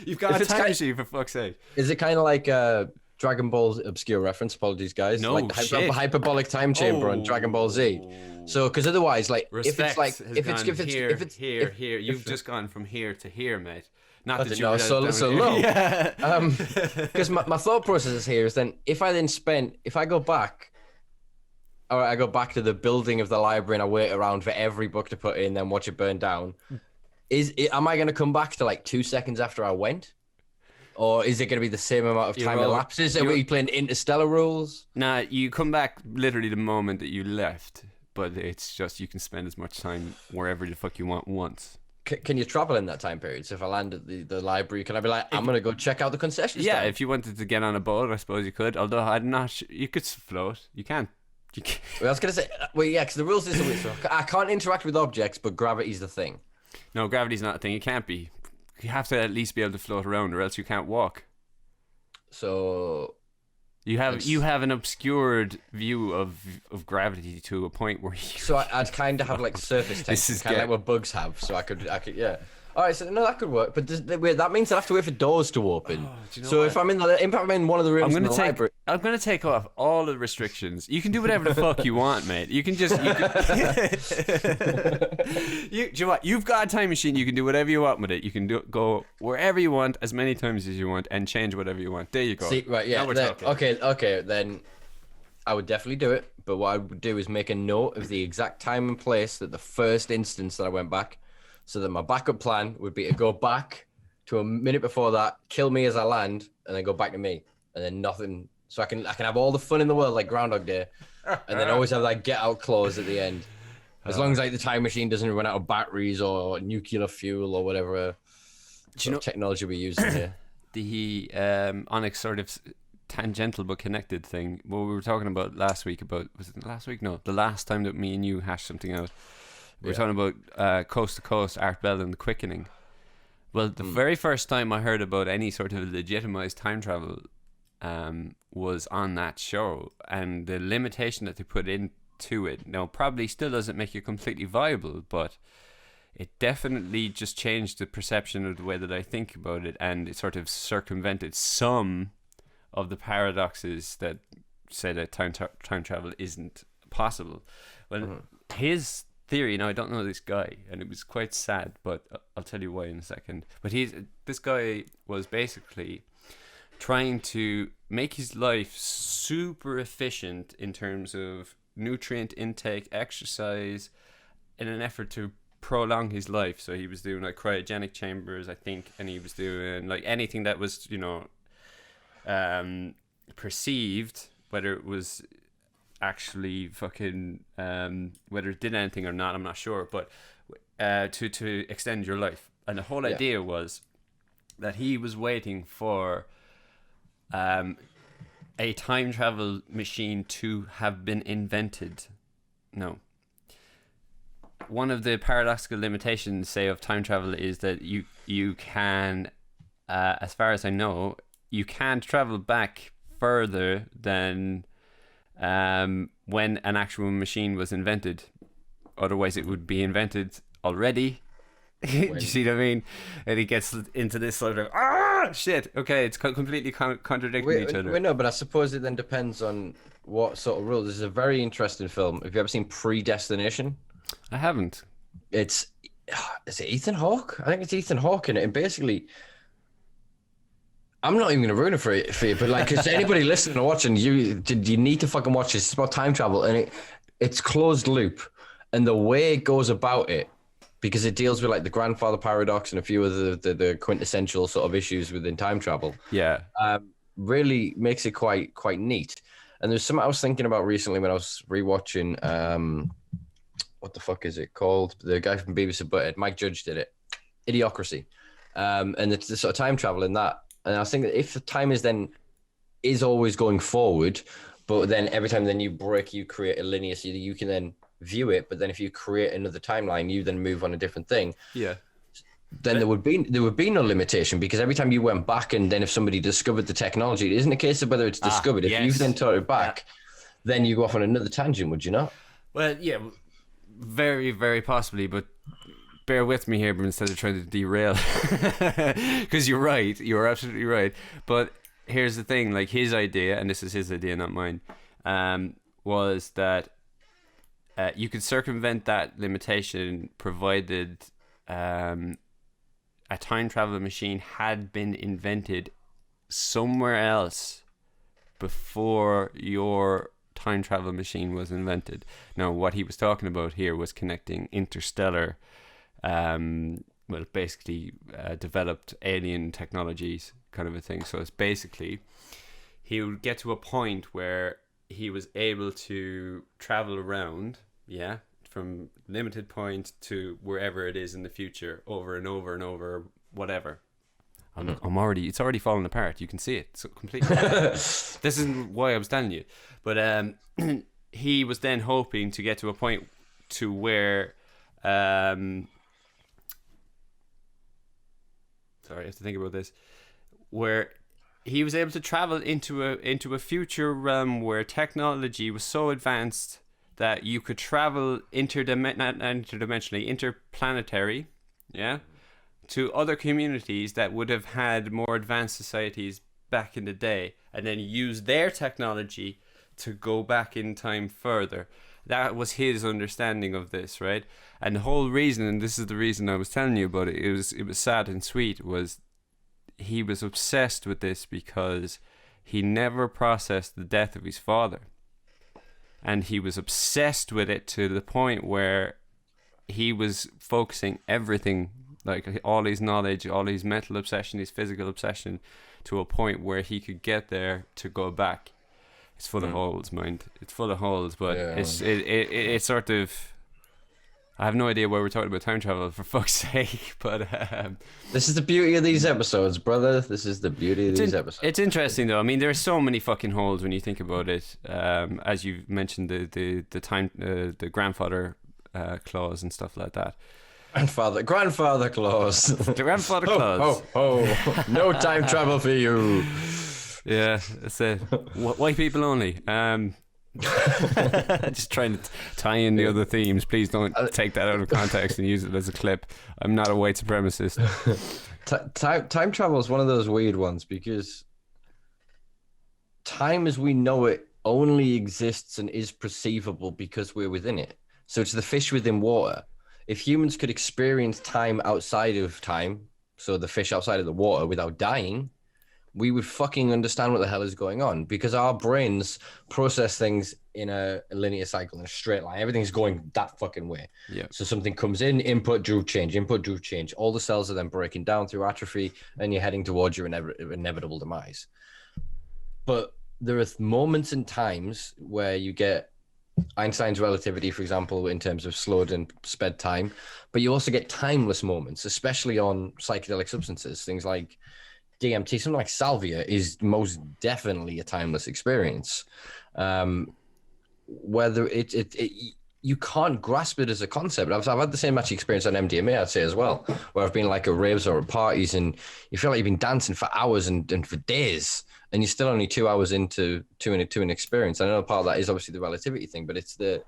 You've got a time machine, for fuck's sake. Is it kind of like Dragon Ball obscure reference? Apologies, guys. No, like shit. Hyperbolic time chamber on Dragon Ball Z. So, because otherwise, like, Respect if it's here, you've just gone from here to here, mate. Not that you're so low. Yeah. Because my thought process here is then if I go back to the building of the library and I wait around for every book to put in, then watch it burn down. Am I going to come back to like 2 seconds after I went? Or is it going to be the same amount of time elapses? Are we playing interstellar rules? Nah, you come back literally the moment that you left, but it's just you can spend as much time wherever the fuck you want once. Can you travel in that time period? So if I land at the library, can I be like, I'm going to go check out the concession stand? Yeah, if you wanted to get on a boat, I suppose you could. Although I'm not you could float. You can't. Well, I was going to say, because the rules is so I can't interact with objects, but gravity's the thing. No, gravity's not a thing. It can't be. You have to at least be able to float around, or else you can't walk. So you have an obscured view of gravity to a point where you. So I'd kind of have like surface tension, kind of like what bugs have. So I could, yeah. All right, so no, that could work, but that means I have to wait for doors to open. So if I'm in one of the rooms in the library, I'm gonna take off all the restrictions. You can do whatever the fuck you want, mate. You can just. Do you know what? You've got a time machine. You can do whatever you want with it. You can go wherever you want, as many times as you want, and change whatever you want. There you go. See, right? Yeah. Okay. Then I would definitely do it. But what I would do is make a note of the exact time and place that the first instance that I went back. So that my backup plan would be to go back to a minute before that, kill me as I land, and then go back to me, and then nothing. So I can have all the fun in the world like Groundhog Day, and then always have that get out clause at the end, as long as like the time machine doesn't run out of batteries or nuclear fuel or whatever technology we're using here. The on a sort of tangential but connected thing. What we were talking about last week was it last week? No, the last time that me and you hashed something out. We're talking about Coast to Coast, Art Bell and the Quickening. Well, the very first time I heard about any sort of legitimized time travel was on that show. And the limitation that they put into it, now probably still doesn't make it completely viable, but it definitely just changed the perception of the way that I think about it, and it sort of circumvented some of the paradoxes that say that time travel isn't possible. Well, his theory, now I don't know this guy, and it was quite sad, but I'll tell you why in a second. But this guy was basically trying to make his life super efficient in terms of nutrient intake, exercise, in an effort to prolong his life. So he was doing like cryogenic chambers, I think, and he was doing like anything that was, perceived, whether it was actually fucking whether it did anything or not, I'm not sure, but to extend your life. And the whole idea was that he was waiting for a time travel machine to have been invented. No, one of the paradoxical limitations, say, of time travel is that you can as far as I know, you can't travel back further than when an actual machine was invented. Otherwise it would be invented already. Do you see what I mean? And he gets into this sort of shit. Okay, it's completely contradicting each other. No, but I suppose it then depends on what sort of rules. This is a very interesting film. Have you ever seen Predestination? I haven't. Is it Ethan Hawke? I think it's Ethan Hawke in it. And basically, I'm not even going to ruin it for you, but like, because anybody listening or watching, you need to fucking watch this. It's about time travel, and it's closed loop, and the way it goes about it, because it deals with like the grandfather paradox and a few of the quintessential sort of issues within time travel. Yeah, really makes it quite neat. And there's something I was thinking about recently when I was rewatching. What the fuck is it called? The guy from Beavis and Butthead, Mike Judge, did it. Idiocracy, and it's the sort of time travel in that. And I was thinking, if the time is always going forward, but then every time then you break, you create a linear, so you can then view it. But then if you create another timeline, you then move on a different thing. Yeah. Then there would be no limitation, because every time you went back, and then if somebody discovered the technology, it isn't a case of whether it's discovered. If you've then taught it back, then you go off on another tangent, would you not? Well, yeah, very, very possibly, but bear with me here, but instead of trying to derail, because you're right, you're absolutely right. But here's the thing, like, his idea, and this is his idea, not mine, was that you could circumvent that limitation provided a time travel machine had been invented somewhere else before your time travel machine was invented. Now, what he was talking about here was connecting interstellar well, basically developed alien technologies kind of a thing. So it's basically he would get to a point where he was able to travel around, from limited point to wherever it is in the future, over and over and over, whatever. It's already falling apart. You can see it so completely. This isn't why I was telling you, but he was then hoping to get to a point to where, sorry, I have to think about this, where he was able to travel into a future realm where technology was so advanced that you could travel interdimensionally, interplanetary, to other communities that would have had more advanced societies back in the day, and then use their technology to go back in time further. That was his understanding of this, right? And the whole reason, and this is the reason I was telling you about it, it was sad and sweet, was he was obsessed with this because he never processed the death of his father. And he was obsessed with it to the point where he was focusing everything, like all his knowledge, all his mental obsession, his physical obsession, to a point where he could get there to go back. It's full of holes, mind. It's full of holes, but it's sort of... I have no idea why we're talking about time travel, for fuck's sake, but... This is the beauty of these episodes, brother. This is the beauty of these episodes. It's interesting, though. I mean, there are so many fucking holes when you think about it. As you mentioned, the grandfather clause and stuff like that. Grandfather clause. The grandfather clause. Oh, no time travel for you. Yeah, that's it. White people only. Just trying to tie in the other themes. Please don't take that out of context and use it as a clip. I'm not a white supremacist. Time travel is one of those weird ones because time as we know it only exists and is perceivable because we're within it. So it's the fish within water. If humans could experience time outside of time, so the fish outside of the water without dying, we would fucking understand what the hell is going on, because our brains process things in a linear cycle, in a straight line. Everything's going that fucking way. Yeah. So something comes in, input, change. All the cells are then breaking down through atrophy, and you're heading towards your inevitable demise. But there are moments and times where you get Einstein's relativity, for example, in terms of slowed and sped time, but you also get timeless moments, especially on psychedelic substances. Things like DMT, something like salvia, is most definitely a timeless experience. Whether you can't grasp it as a concept. I've had the same actually experience on MDMA, I'd say, as well, where I've been like at raves or at parties, and you feel like you've been dancing for hours and for days, and you're still only 2 hours into an experience. I know part of that is obviously the relativity thing, but it's the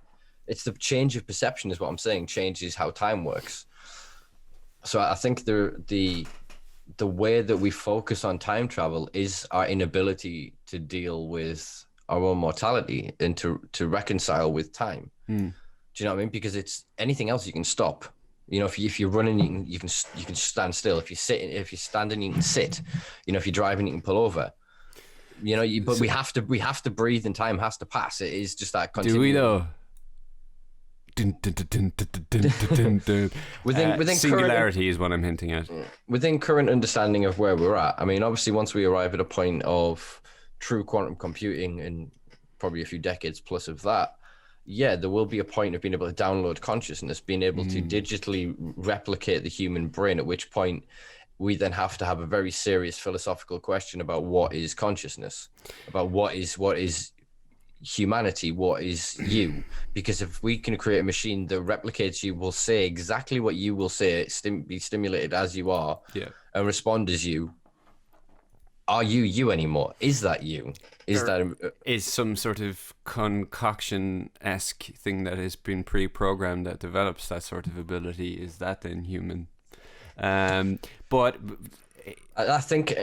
change of perception is what I'm saying changes how time works. So I think the way that we focus on time travel is our inability to deal with our own mortality and to reconcile with time. Do you know what I mean? Because it's anything else you can stop. You know, if you're running, you can stand still. If you're standing, you can sit. You know, if you're driving, you can pull over. You know, but we have to breathe, and time has to pass. It is just that continuum. Do we though? Within singularity is what I'm hinting at. Within current understanding of where we're at, I mean, obviously, once we arrive at a point of true quantum computing, in probably a few decades plus of that, there will be a point of being able to download consciousness, being able to digitally replicate the human brain, at which point we then have to have a very serious philosophical question about what is consciousness, about what is humanity, what is you. Because if we can create a machine that replicates you, will say exactly what you will say, be stimulated as you are, and respond as you, are you anymore? Is that you? Is some sort of concoction-esque thing that has been pre-programmed that develops that sort of ability, is that then human? But I think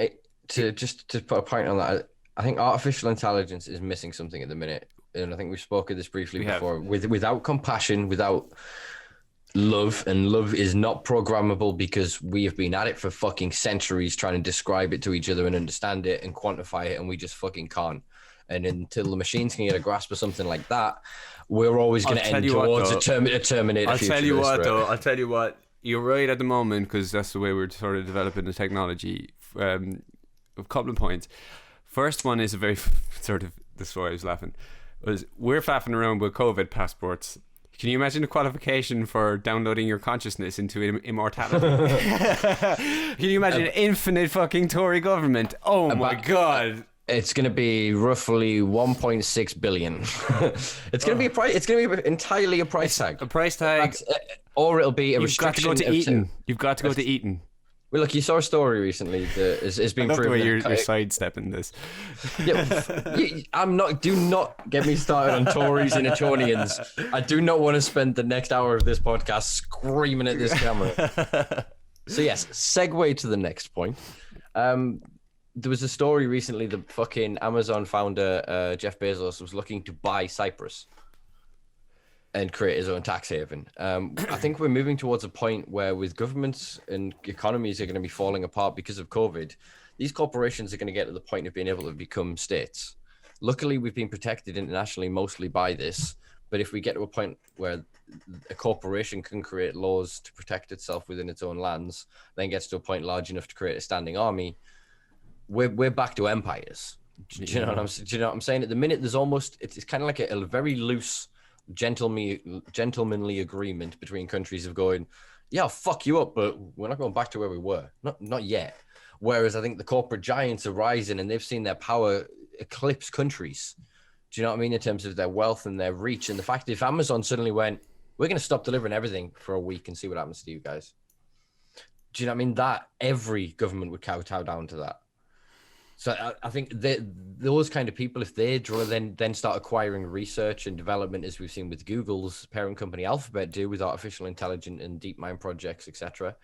to put a point on that, I think artificial intelligence is missing something at the minute, and I think we've spoken this briefly before. Without compassion, without love, and love is not programmable, because we have been at it for fucking centuries trying to describe it to each other and understand it and quantify it, and we just fucking can't. And until the machines can get a grasp of something like that, we're always going to end towards a Terminator future. I'll tell you what, you're right at the moment, because that's the way we're sort of developing the technology. A couple of points. First one is a very sort of, this is why I was laughing, was we're faffing around with COVID passports. Can you imagine the qualification for downloading your consciousness into immortality? Can you imagine an infinite fucking Tory government? Oh my God. It's going to be roughly 1.6 billion. It's going to be a price. It's going to be entirely a price tag. A price tag. Or it'll be a You've got to go to Eton. You've got to go to Eton. Well, look, you saw a story recently that is being proven. I love the way you're sidestepping this. Yeah, I'm not. Do not get me started on Tories and Etonians. I do not want to spend the next hour of this podcast screaming at this camera. So yes, segue to the next point. There was a story recently that fucking Amazon founder Jeff Bezos was looking to buy Cyprus and create his own tax haven. I think we're moving towards a point where, with governments and economies are going to be falling apart because of COVID, these corporations are going to get to the point of being able to become states. Luckily, we've been protected internationally mostly by this, but if we get to a point where a corporation can create laws to protect itself within its own lands, then gets to a point large enough to create a standing army, we're back to empires. Do you know what I'm saying? At the minute, there's almost, it's kind of like a very loose, gentlemanly agreement between countries of going, yeah, I'll fuck you up, but we're not going back to where we were. Not yet. Whereas I think the corporate giants are rising and they've seen their power eclipse countries. Do you know what I mean? In terms of their wealth and their reach. And the fact, if Amazon suddenly went, we're going to stop delivering everything for a week and see what happens to you guys. Do you know what I mean? That every government would kowtow down to that. So I think those kind of people, if they then start acquiring research and development, as we've seen with Google's parent company Alphabet do with artificial intelligence and deep mind projects, etc.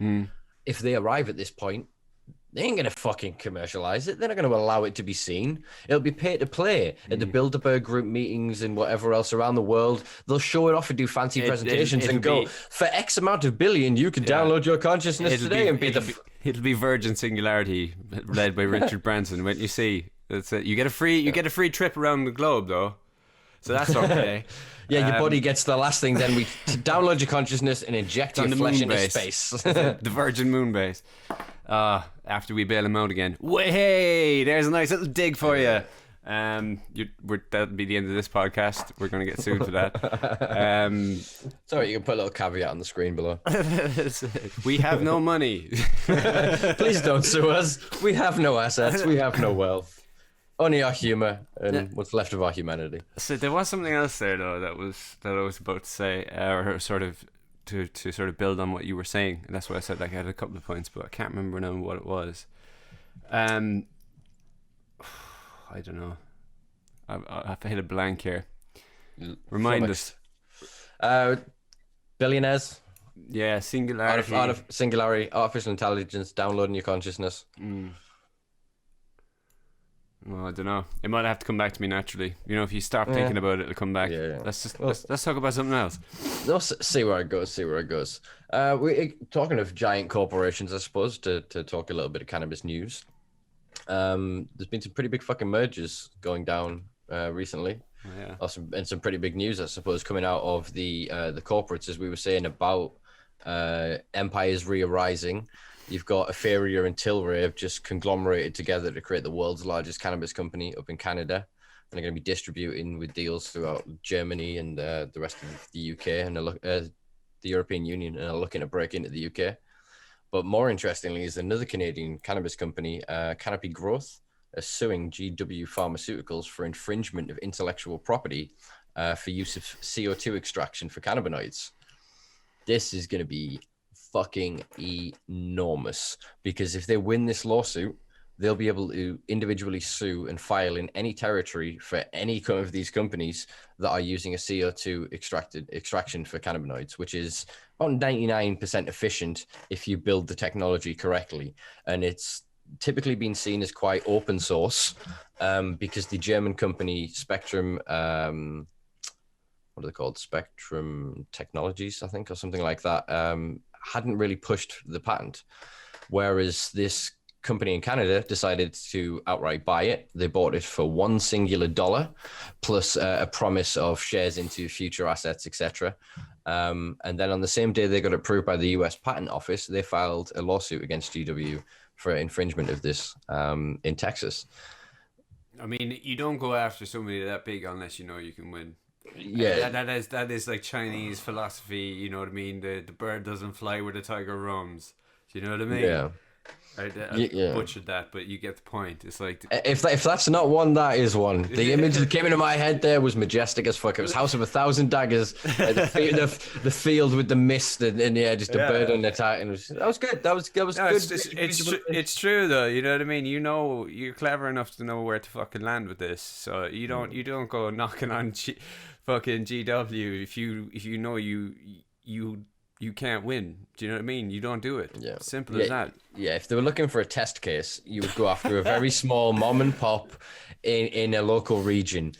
If they arrive at this point, they ain't going to fucking commercialize it. They're not going to allow it to be seen. It'll be pay to play at the Bilderberg group meetings and whatever else around the world. They'll show it off and do fancy presentations and go, for X amount of billion, you can download your consciousness today and be the... It'll be Virgin Singularity, led by Richard Branson. When you see, that's it. You get a free trip around the globe, though, so that's okay. Yeah, your body gets the last thing. Then we download your consciousness and inject your flesh into space. The Virgin Moon base. After we bail him out again. Hey, there's a nice little dig for you. That'll be the end of this podcast. We're going to get sued for that. Sorry, you can put a little caveat on the screen below. We have no money. Please don't sue us. We have no assets. We have no wealth. Only our humor and what's left of our humanity. So there was something else there, though, that I was about to say, or sort of to sort of build on what you were saying. And that's why I said I had a couple of points, but I can't remember now what it was. I don't know. I've hit a blank here. Remind us. Billionaires. Yeah, singularity. Singularity, artificial intelligence, downloading your consciousness. Well, I don't know. It might have to come back to me naturally. You know, if you stop thinking about it, it'll come back. Yeah. Let's talk about something else. Let's see where it goes. We're talking of giant corporations, I suppose, to talk a little bit of cannabis news. There's been some pretty big fucking mergers going down recently. And some pretty big news, I suppose, coming out of the corporates, as we were saying about empires re-arising. You've got Euphoria and Tilray have just conglomerated together to create the world's largest cannabis company up in Canada. And they're going to be distributing with deals throughout Germany and the rest of the UK and the European Union, and are looking to break into the UK. But more interestingly is another Canadian cannabis company, Canopy Growth, is suing GW Pharmaceuticals for infringement of intellectual property for use of CO2 extraction for cannabinoids. This is going to be fucking enormous, because if they win this lawsuit, they'll be able to individually sue and file in any territory for any of these companies that are using a CO2 extraction for cannabinoids, which is about 99% efficient if you build the technology correctly. And it's typically been seen as quite open source because the German company Spectrum, what are they called? Spectrum Technologies, I think, or something like that, hadn't really pushed the patent. Whereas this company in Canada decided to outright buy it. They bought it for $1 singular plus a promise of shares into future assets, etc. And then on the same day they got approved by the US Patent Office, they filed a lawsuit against GW for infringement of this in Texas. I mean, you don't go after somebody that big unless you know you can win. Yeah, that is like Chinese philosophy. You know what I mean? The bird doesn't fly where the tiger roams. Do you know what I mean? yeah. I butchered that, but you get the point. It's like if that's not one, that is one. The image that came into my head there was majestic as fuck. It was House of a Thousand Daggers, the field with the mist, and just a bird on the Titan. That was good. That was good. It's true though. You know what I mean? You know, you're clever enough to know where to fucking land with this. So you don't go knocking on fucking GW if you know you can't win. Do you know what I mean? You don't do it. Yeah. Simple as that. Yeah, if they were looking for a test case, you would go after a very small mom and pop in a local region.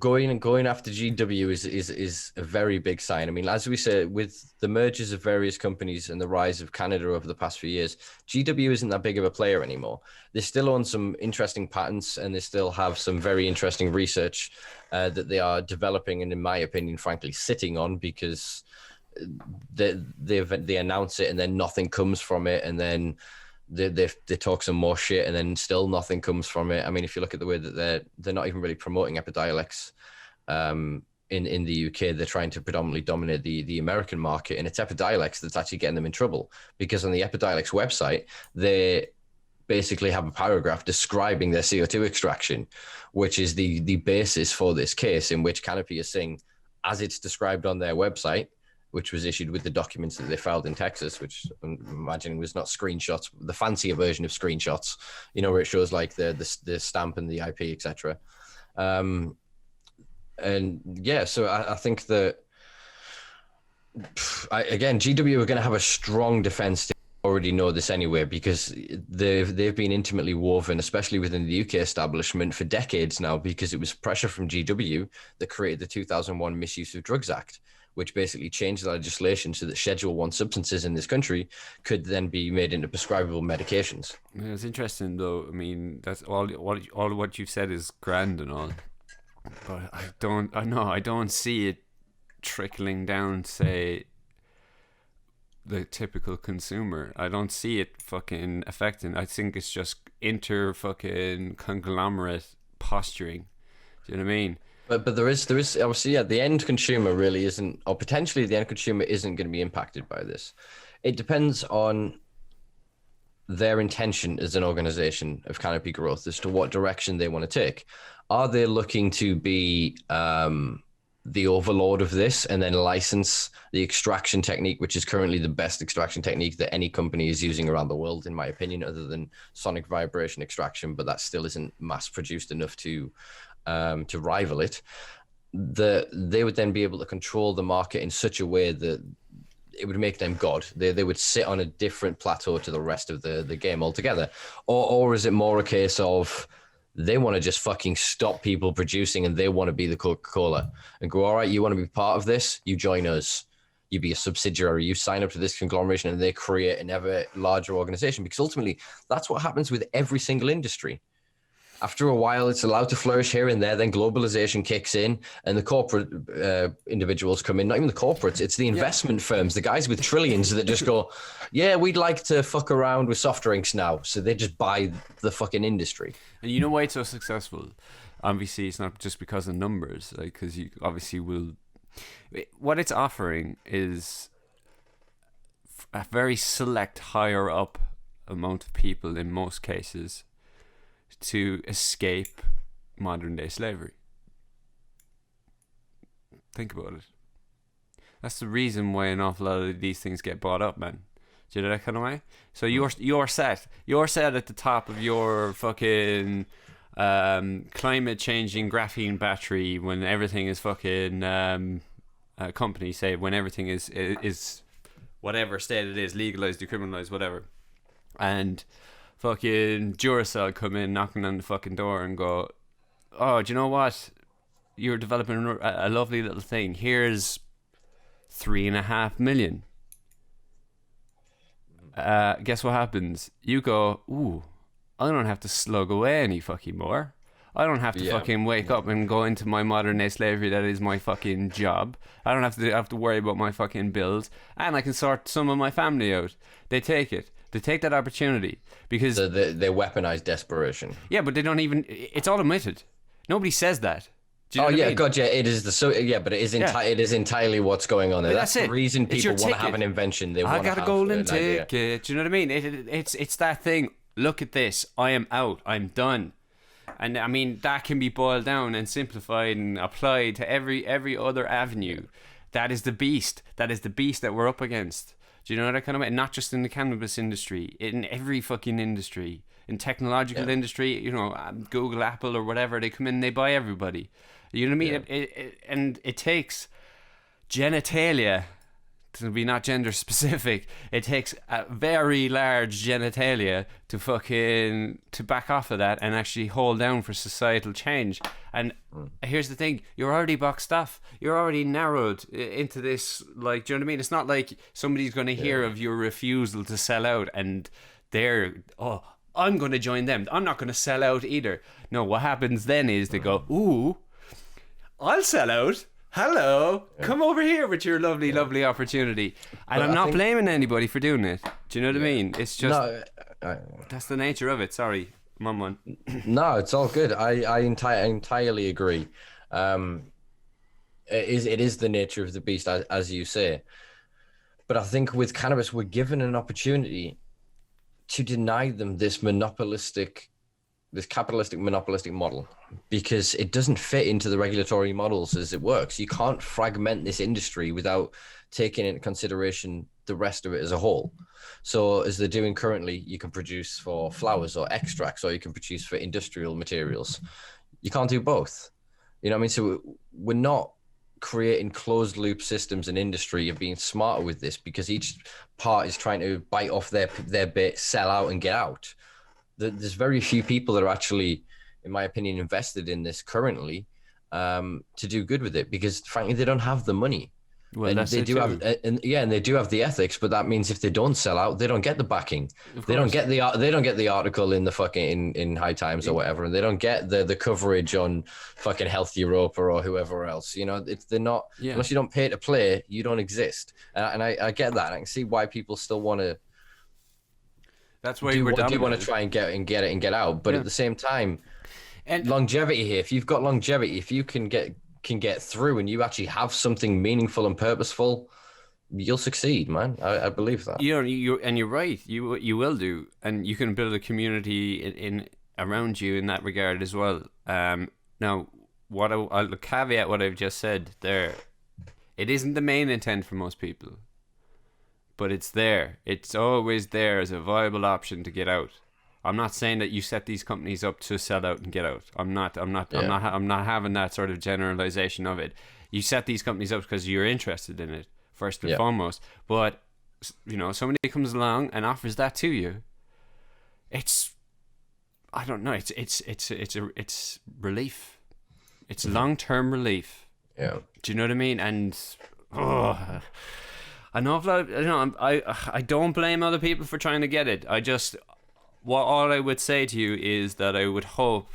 Going after GW is a very big sign. I mean, as we said, with the mergers of various companies and the rise of Canada over the past few years, GW isn't that big of a player anymore. They still own some interesting patents and they still have some very interesting research that they are developing and, in my opinion, frankly, sitting on, because they announce it and then nothing comes from it, and then they talk some more shit and then still nothing comes from it. I mean, if you look at the way that they're not even really promoting Epidiolex in the UK, they're trying to predominantly dominate the American market, and it's Epidiolex that's actually getting them in trouble, because on the Epidiolex website they basically have a paragraph describing their CO2 extraction, which is the basis for this case, in which Canopy is saying, as it's described on their website, which was issued with the documents that they filed in Texas, which I'm imagining was not screenshots, the fancier version of screenshots, where it shows like the stamp and the IP, etc. And yeah, so I think that again, GW are going to have a strong defense. Already know this anyway, because they've been intimately woven, especially within the UK establishment, for decades now, because it was pressure from GW that created the 2001 Misuse of Drugs Act, which basically changed the legislation so that Schedule 1 substances in this country could then be made into prescribable medications. Yeah, it's interesting though. I mean, that's all what you've said is grand and all, but I don't see it trickling down, say, the typical consumer. I don't see it fucking affecting. I think it's just fucking conglomerate posturing. Do you know what I mean? But there is obviously, yeah, the end consumer really isn't, or potentially the end consumer isn't going to be impacted by this. It depends on their intention as an organization of Canopy Growth as to what direction they want to take. Are they looking to be the overlord of this and then license the extraction technique, which is currently the best extraction technique that any company is using around the world, in my opinion, other than sonic vibration extraction, but that still isn't mass produced enough to rival it? They would then be able to control the market in such a way that it would make them God. They would sit on a different plateau to the rest of the game altogether. Or is it more a case of they want to just fucking stop people producing and they want to be the Coca-Cola and go, all right, you want to be part of this? You join us. You be a subsidiary. You sign up to this conglomeration and they create an ever larger organization, because ultimately that's what happens with every single industry. After a while, it's allowed to flourish here and there. Then globalization kicks in and the corporate individuals come in. Not even the corporates. It's the investment firms, the guys with trillions that just go, yeah, we'd like to fuck around with soft drinks now. So they just buy the fucking industry. And you know why it's so successful? Obviously, it's not just because of numbers. Like, because you obviously will... What it's offering is a very select, higher up amount of people in most cases to escape modern day slavery. Think about it. That's the reason why an awful lot of these things get bought up, man. Do you know that kind of way? So you're set at the top of your fucking climate changing graphene battery when everything is fucking companies say when everything is whatever state it is, legalized, decriminalized, whatever, and fucking Duracell come in knocking on the fucking door and go, oh, do you know what? You're developing a lovely little thing. Here's $3.5 million. Guess what happens? You go, ooh, I don't have to slug away any fucking more. I don't have to fucking wake up and go into my modern day slavery that is my fucking job. I don't have to worry about my fucking bills, and I can sort some of my family out. They take it. They take that opportunity because they weaponize desperation. Yeah, but they don't even. It's all admitted. Nobody says that. Do you know what I mean? God, yeah. It is but it is it is entirely what's going on there. That's the reason people want to have an invention. They want to have a golden ticket. Do you know what I mean? It's that thing. Look at this. I am out. I'm done. And I mean, that can be boiled down and simplified and applied to every other avenue. That is the beast. That is the beast that we're up against. Do you know that kind of way? Not just in the cannabis industry, in every fucking industry, in technological industry, you know, Google, Apple, or whatever, they come in and they buy everybody. You know what I mean? And it takes genitalia, to be not gender specific, it takes a very large genitalia to back off of that and actually hold down for societal change. And here's the thing, you're already boxed off. You're already narrowed into this, like, do you know what I mean? It's not like somebody's going to hear of your refusal to sell out and I'm going to join them. I'm not going to sell out either. No, what happens then is they go, ooh, I'll sell out. Hello, come over here with your lovely opportunity. And I'm not blaming anybody for doing it. Do you know what I mean? It's just that's the nature of it. Sorry, Mum. No, it's all good. I entirely agree. It is the nature of the beast, as you say. But I think with cannabis, we're given an opportunity to deny them this capitalistic monopolistic model, because it doesn't fit into the regulatory models as it works. You can't fragment this industry without taking into consideration the rest of it as a whole. So as they're doing currently, you can produce for flowers or extracts, or you can produce for industrial materials. You can't do both. You know what I mean? So we're not creating closed loop systems in industry of being smarter with this, because each part is trying to bite off their bit, sell out and get out. There's very few people that are actually, in my opinion, invested in this currently to do good with it, because frankly they don't have the money. Well, and they do have the ethics, but that means if they don't sell out, they don't get the backing. They don't get the article in the fucking in High Times or whatever, and they don't get the coverage on fucking Health Europa or whoever else. You know, they're not unless you don't pay to play, you don't exist. And I get that. I can see why people still want to. That's why do want to try and get it and get out, but at the same time, and longevity here. If you've got longevity, if you can get through and you actually have something meaningful and purposeful, you'll succeed, man. I believe that. You're right. You will do, and you can build a community in around you in that regard as well. Now, I'll caveat what I've just said there. It isn't the main intent for most people. But it's there. It's always there as a viable option to get out. I'm not saying that you set these companies up to sell out and get out. I'm not having that sort of generalization of it. You set these companies up because you're interested in it first and foremost. But you know, somebody comes along and offers that to you. It's relief. It's long-term relief. Yeah. Do you know what I mean? And an awful lot of, you know, I don't blame other people for trying to get it. All I would say to you is that I would hope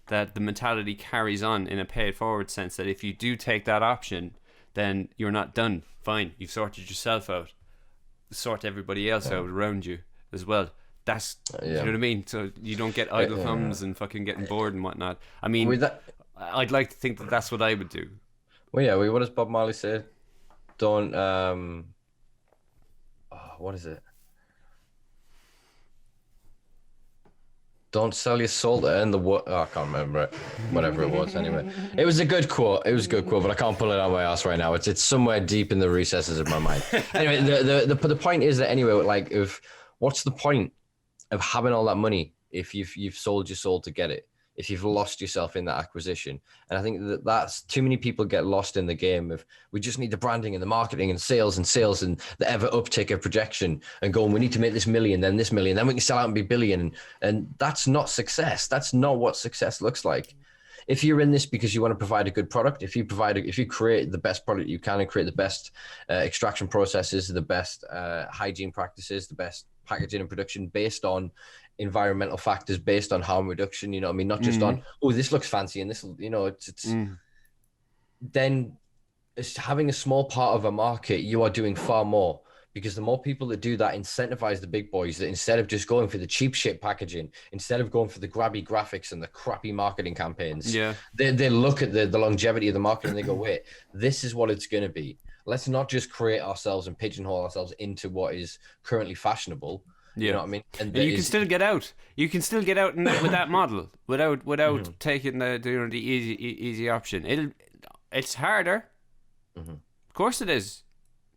that the mentality carries on in a pay it forward sense, that if you do take that option, then you're not done. Fine, you've sorted yourself out. Sort everybody else out around you as well. That's, you know what I mean? So you don't get idle thumbs and fucking getting bored and whatnot. I mean, I'd like to think that that's what I would do. Well, yeah. What does Bob Marley say? Don't. What is it? Don't sell your soul to earn the what? I can't remember it. Whatever it was, anyway. It was a good quote. But I can't pull it out of my ass right now. It's somewhere deep in the recesses of my mind. Anyway, the point is that anyway, like, what's the point of having all that money if you've sold your soul to get it? If you've lost yourself in that acquisition. And I think that's too many people get lost in the game of, we just need the branding and the marketing and sales and the ever uptick of projection and going, we need to make this million, then this million, then we can sell out and be billion. And that's not success. That's not what success looks like. If you're in this because you want to provide a good product, if you create the best product you can and create the best extraction processes, the best hygiene practices, the best packaging and production based on environmental factors, based on harm reduction, you know what I mean? Not just on, oh, this looks fancy and this, you know, then it's having a small part of a market, you are doing far more. Because the more people that do that incentivize the big boys that instead of just going for the cheap shit packaging, instead of going for the grabby graphics and the crappy marketing campaigns, they look at the longevity of the market and they go, wait, this is what it's going to be. Let's not just create ourselves and pigeonhole ourselves into what is currently fashionable. You know what I mean? And you can still get out. You can still get out with that model without taking the easy option. It's harder. Of course it is.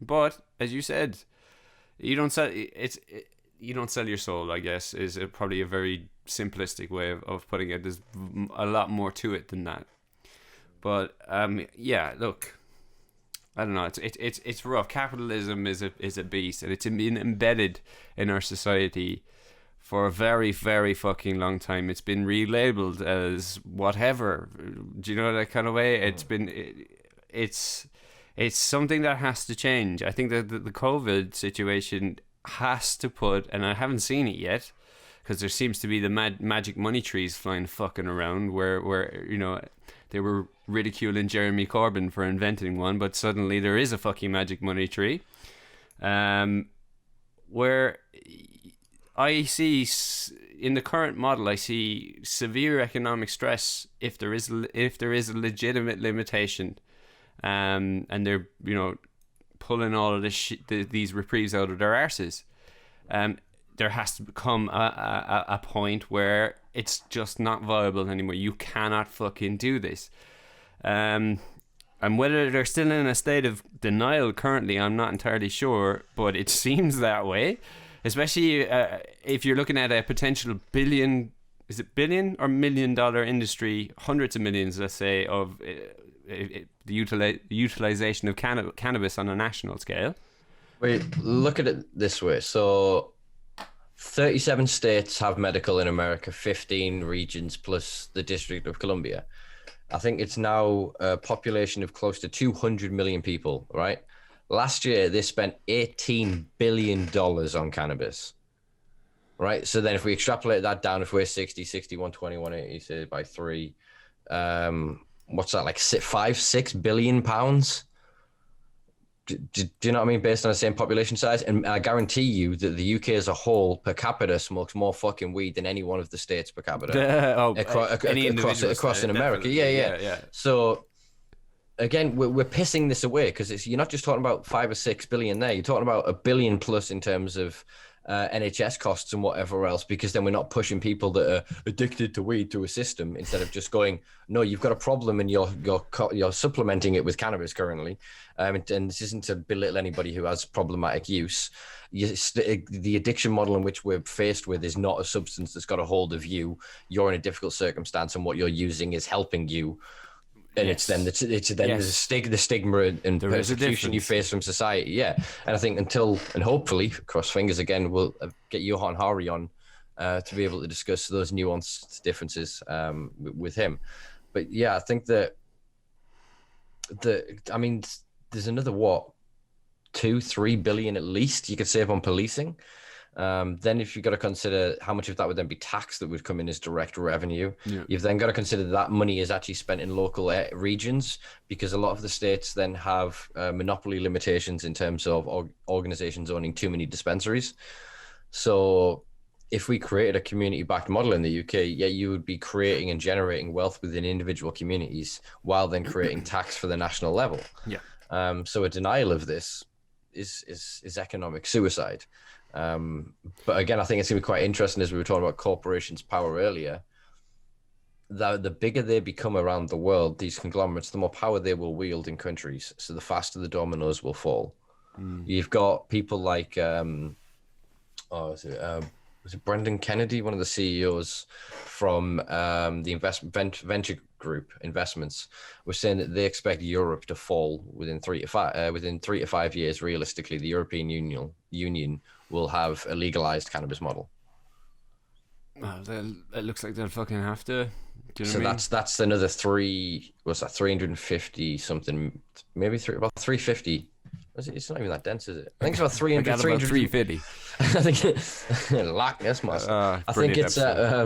But as you said, you don't sell your soul, I guess, is probably a very simplistic way of putting it. There's a lot more to it than that. But look, I don't know. It's rough. Capitalism is a beast, and it's been embedded in our society for a very, very fucking long time. It's been relabeled as whatever. Do you know that kind of way? It's something that has to change. I think that the COVID situation has to put, and I haven't seen it yet, because there seems to be the magic money trees flying fucking around where you know, they were ridiculing Jeremy Corbyn for inventing one, but suddenly there is a fucking magic money tree, where I see in the current model, I see severe economic stress if there is a legitimate limitation. And they're, you know, pulling all of these reprieves out of their arses. There has to become a point where it's just not viable anymore. You cannot fucking do this. And whether they're still in a state of denial currently, I'm not entirely sure, but it seems that way. Especially if you're looking at a potential billion or $1 million industry, hundreds of millions, let's say, of the utilization of cannabis on a national scale. Wait, look at it this way. So 37 states have medical in America, 15 regions plus the District of Columbia. I think it's now a population of close to 200 million people, right? Last year, they spent $18 billion on cannabis, right? So then if we extrapolate that down, if we're 60, 61, 20, 180, say by 3, what's that, like £6 billion? Do you know what I mean? Based on the same population size. And I guarantee you that the UK as a whole per capita smokes more fucking weed than any one of the states per capita across in America. Yeah. So again, we're pissing this away because you're not just talking about 5 or 6 billion there. You're talking about $1 billion plus in terms of NHS costs and whatever else, because then we're not pushing people that are addicted to weed through a system instead of just going, no, you've got a problem and you're supplementing it with cannabis currently. And this isn't to belittle anybody who has problematic use. The addiction model in which we're faced with is not a substance that's got a hold of you. You're in a difficult circumstance and what you're using is helping you. And it's then the stigma and persecution you face from society. Yeah. And I think and hopefully, cross fingers again, we'll get Johan Hari on to be able to discuss those nuanced differences with him. But yeah, I think that there's another 2-3 billion at least you could save on policing. Then if you've got to consider how much of that would then be tax that would come in as direct revenue, you've then got to consider that money is actually spent in local regions, because a lot of the states then have monopoly limitations in terms of organizations owning too many dispensaries. So if we created a community-backed model in the UK, you would be creating and generating wealth within individual communities while then creating tax for the national level. So a denial of this is economic suicide. But again, I think it's going to be quite interesting, as we were talking about corporations' power earlier, that the bigger they become around the world, these conglomerates, the more power they will wield in countries. So the faster the dominoes will fall. You've got people like, was it Brendan Kennedy, one of the CEOs from the venture group investments, was saying that they expect Europe to fall within 3 to 5 years. Realistically, the European Union will have a legalized cannabis model. Well, it looks like they'll fucking have to. Do you know so what I mean? That's another 350 something, maybe about 350 It's not even that dense, is it? I think it's about I 300. got about 350. I think Loch Ness Monster. I think it's I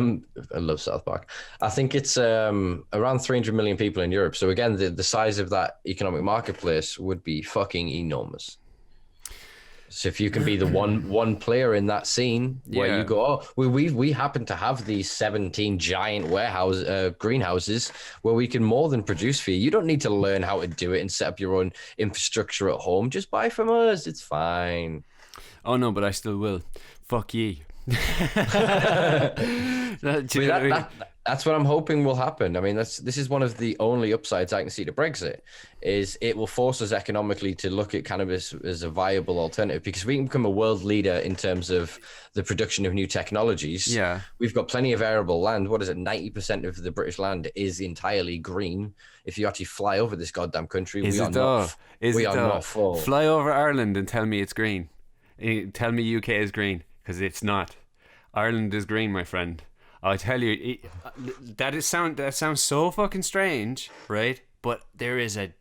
love South Park. I think it's around 300 million people in Europe. So again, the size of that economic marketplace would be fucking enormous. So if you can be the one player in that scene where you go, oh, we happen to have these 17 giant greenhouses where we can more than produce for you. You don't need to learn how to do it and set up your own infrastructure at home. Just buy from us. It's fine. Oh no, but I still will. Fuck ye. That's what I'm hoping will happen. I mean, this is one of the only upsides I can see to Brexit, is it will force us economically to look at cannabis as a viable alternative, because we can become a world leader in terms of the production of new technologies. Yeah. We've got plenty of arable land. What is it? 90% of the British land is entirely green. If you actually fly over this goddamn country, we are not full. Fly over Ireland and tell me it's green. Tell me UK is green, because it's not. Ireland is green, my friend. I tell you, that sounds so fucking strange, right? But there is a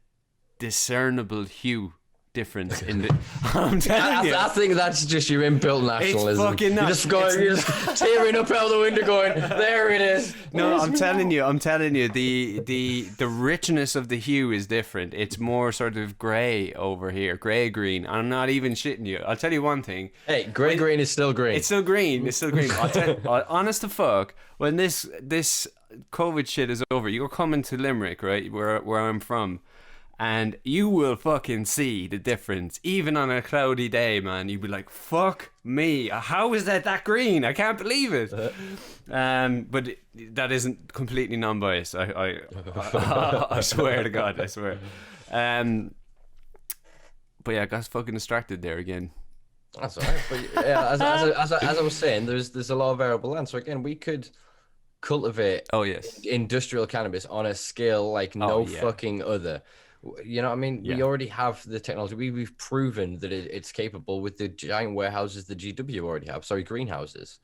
discernible hue difference in the. I'm telling you, I think that's just your inbuilt nationalism. It's fucking nuts. You're just tearing up out the window, going, "There it is." No, I'm telling you, the richness of the hue is different. It's more sort of grey over here, grey green. I'm not even shitting you. I'll tell you one thing. Hey, green is still green. It's still green. It's still green. I'll tell you, honest to fuck, when this COVID shit is over, you're coming to Limerick, right, where I'm from. And you will fucking see the difference. Even on a cloudy day, man, you'd be like, fuck me. How is that green? I can't believe it. But that isn't completely non-biased. I swear to God, I swear. But yeah, I got fucking distracted there again. That's all right. But yeah, as I was saying, there's a lot of variable land. So again, we could cultivate industrial cannabis on a scale like fucking other. You know what I mean? Yeah. We already have the technology. We've proven that it's capable with the giant warehouses the GW already have. Sorry, greenhouses.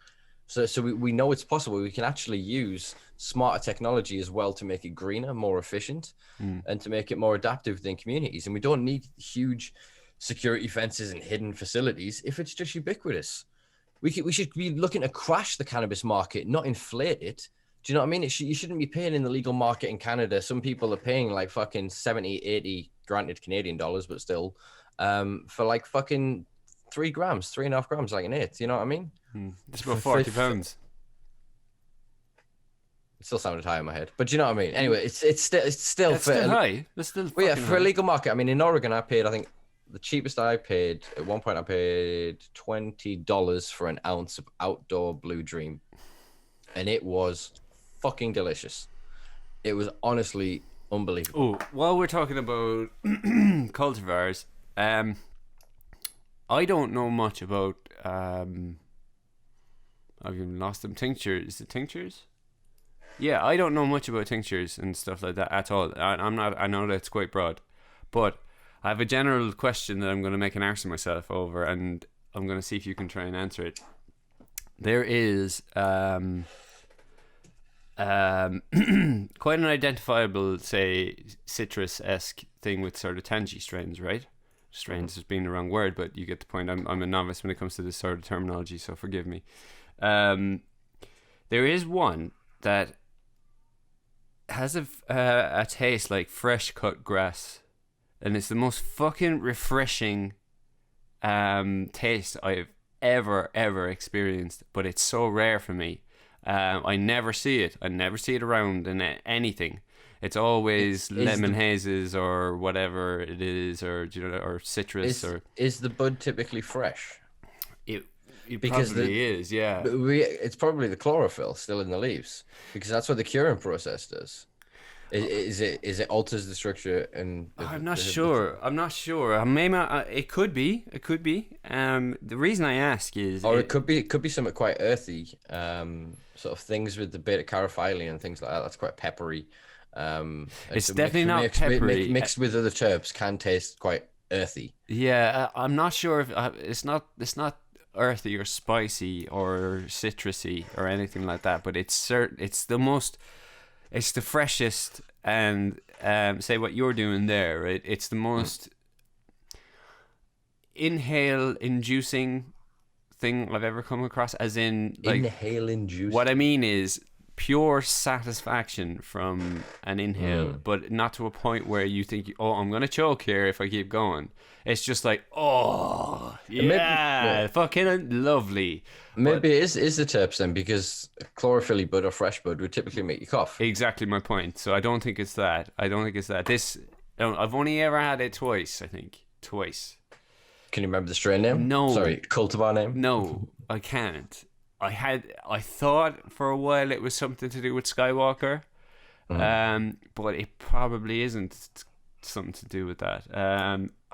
So we know it's possible. We can actually use smarter technology as well to make it greener, more efficient, and to make it more adaptive within communities. And we don't need huge security fences and hidden facilities if it's just ubiquitous. We should be looking to crash the cannabis market, not inflate it. Do you know what I mean? You shouldn't be paying in the legal market in Canada. Some people are paying like fucking 70, 80, granted Canadian dollars, but still, for like fucking 3 grams, 3.5 grams, like an eighth. You know what I mean? It's about £40. It still sounded high in my head, but you know what I mean? Anyway, it's still high. It's still for high. A legal market. I mean, in Oregon, I paid, I think the cheapest I paid at one point, I paid $20 for an ounce of outdoor Blue Dream. And it was fucking delicious. It was honestly unbelievable. Oh, while we're talking about cultivars, I don't know much about I've even lost them. Tinctures. Is it tinctures? Yeah, I don't know much about tinctures and stuff like that at all. I know that it's quite broad, but I have a general question that I'm going to make an arse of myself over, and I'm going to see if you can try and answer it. There is quite an identifiable, say, citrus-esque thing with sort of tangy strains, right? Strains has been the wrong word, but you get the point. I'm a novice when it comes to this sort of terminology, so forgive me. There is one that has a taste like fresh cut grass, and it's the most fucking refreshing taste I've ever experienced, but it's so rare for me. I never see it around in anything. It's always lemon hazes or whatever it is, or or citrus. Is the bud typically fresh? It probably is, yeah. It's probably the chlorophyll still in the leaves, because that's what the curing process does. Is it alters the structure and? I'm not sure. Maybe it could be. The reason I ask is, it could be something quite earthy. Sort of things with the beta caryophyllene and things like that. That's quite peppery. It's definitely not peppery. Mixed with other terps can taste quite earthy. Yeah, I'm not sure if it's not earthy or spicy or citrusy or anything like that, but it's the freshest, and say what you're doing there, right? It's the most inhale inducing thing I've ever come across, as in like Inhale inducing. what I mean is pure satisfaction from an inhale, but not to a point where you think, oh, I'm gonna choke here if I keep going. It's just like, oh yeah, fucking lovely. Maybe it is the terps then, because chlorophyll bud or fresh bud would typically make you cough. Exactly my point. So I don't think it's that. I've only ever had it twice, I think. Twice. Can you remember the strain name? No. Sorry, cultivar name? No, I can't. I thought for a while it was something to do with Skywalker, but it probably isn't something to do with that.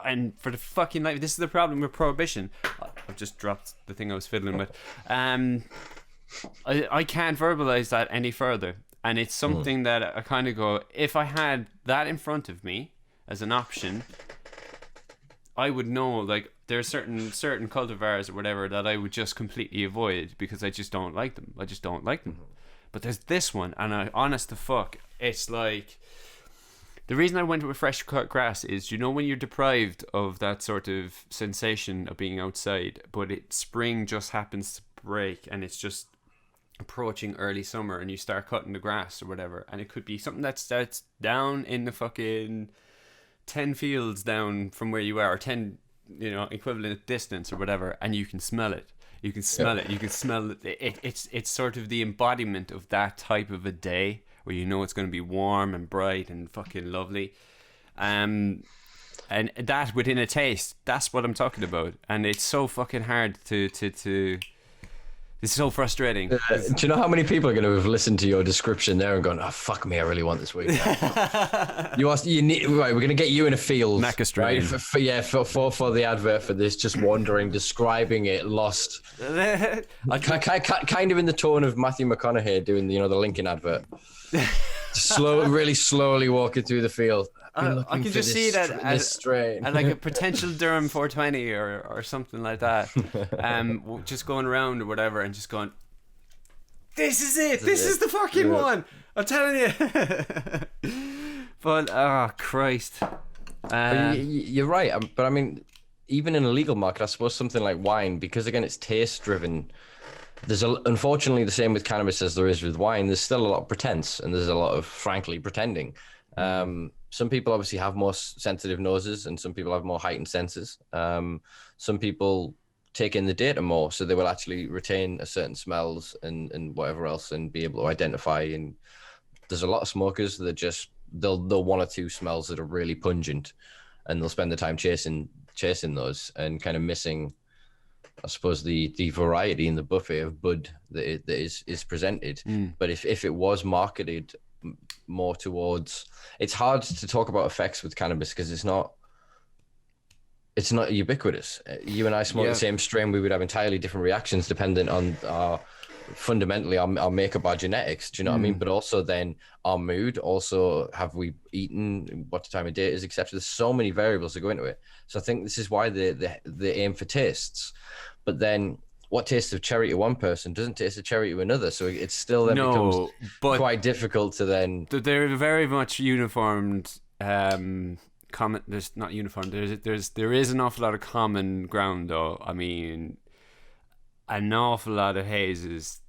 And for the fucking life, this is the problem with prohibition. I've just dropped the thing I was fiddling with. I can't verbalize that any further, and it's something that I kind of go, if I had that in front of me as an option, I would know, like, there are certain cultivars or whatever that I would just completely avoid because I just don't like them. But there's this one, and honest to fuck, it's like, the reason I went with fresh cut grass is, you know, when you're deprived of that sort of sensation of being outside, but spring just happens to break and it's just approaching early summer and you start cutting the grass or whatever, and it could be something that starts down in the fucking 10 fields down from where you are, or 10, you know, equivalent distance or whatever, and you can smell it. You can smell it. You can smell it. It's sort of the embodiment of that type of a day where you know it's going to be warm and bright and fucking lovely. And that within a taste, that's what I'm talking about. And it's so fucking hard to it's so frustrating. Do you know how many people are going to have listened to your description there and gone, oh, fuck me, I really want this week. Right, we're going to get you in a field. Maca strain. Right, for the advert for this, just wandering, describing it, lost. Kind of in the tone of Matthew McConaughey doing, you know, the Lincoln advert. Really slowly walking through the field. I can just see that as strain. Like a potential Durham 420 or something like that. Just going around or whatever and just going, this is it. This is the fucking one. I'm telling you. But, oh, Christ. You're right. But I mean, even in a legal market, I suppose something like wine, because again, it's taste driven. Unfortunately, the same with cannabis as there is with wine. There's still a lot of pretense, and there's a lot of, frankly, pretending. Some people obviously have more sensitive noses, and some people have more heightened senses. Some people take in the data more, so they will actually retain a certain smells and whatever else, and be able to identify. And there's a lot of smokers that just they'll one or two smells that are really pungent, and they'll spend the time chasing those and kind of missing, I suppose, the variety in the buffet of bud that is presented. But if it was marketed more towards, it's hard to talk about effects with cannabis because it's not ubiquitous. You and I smoke the same strain, we would have entirely different reactions dependent on fundamentally our makeup, our genetics. Do you know what I mean? But also then our mood, also have we eaten, what the time of day it is, etc. There's so many variables that go into it. So I think this is why they aim for tastes. But then what tastes of cherry to one person doesn't taste of cherry to another. So it's still then becomes quite difficult to then. They're very much uniformed. There's not uniform. There is an awful lot of common ground, though. I mean, an awful lot of hazes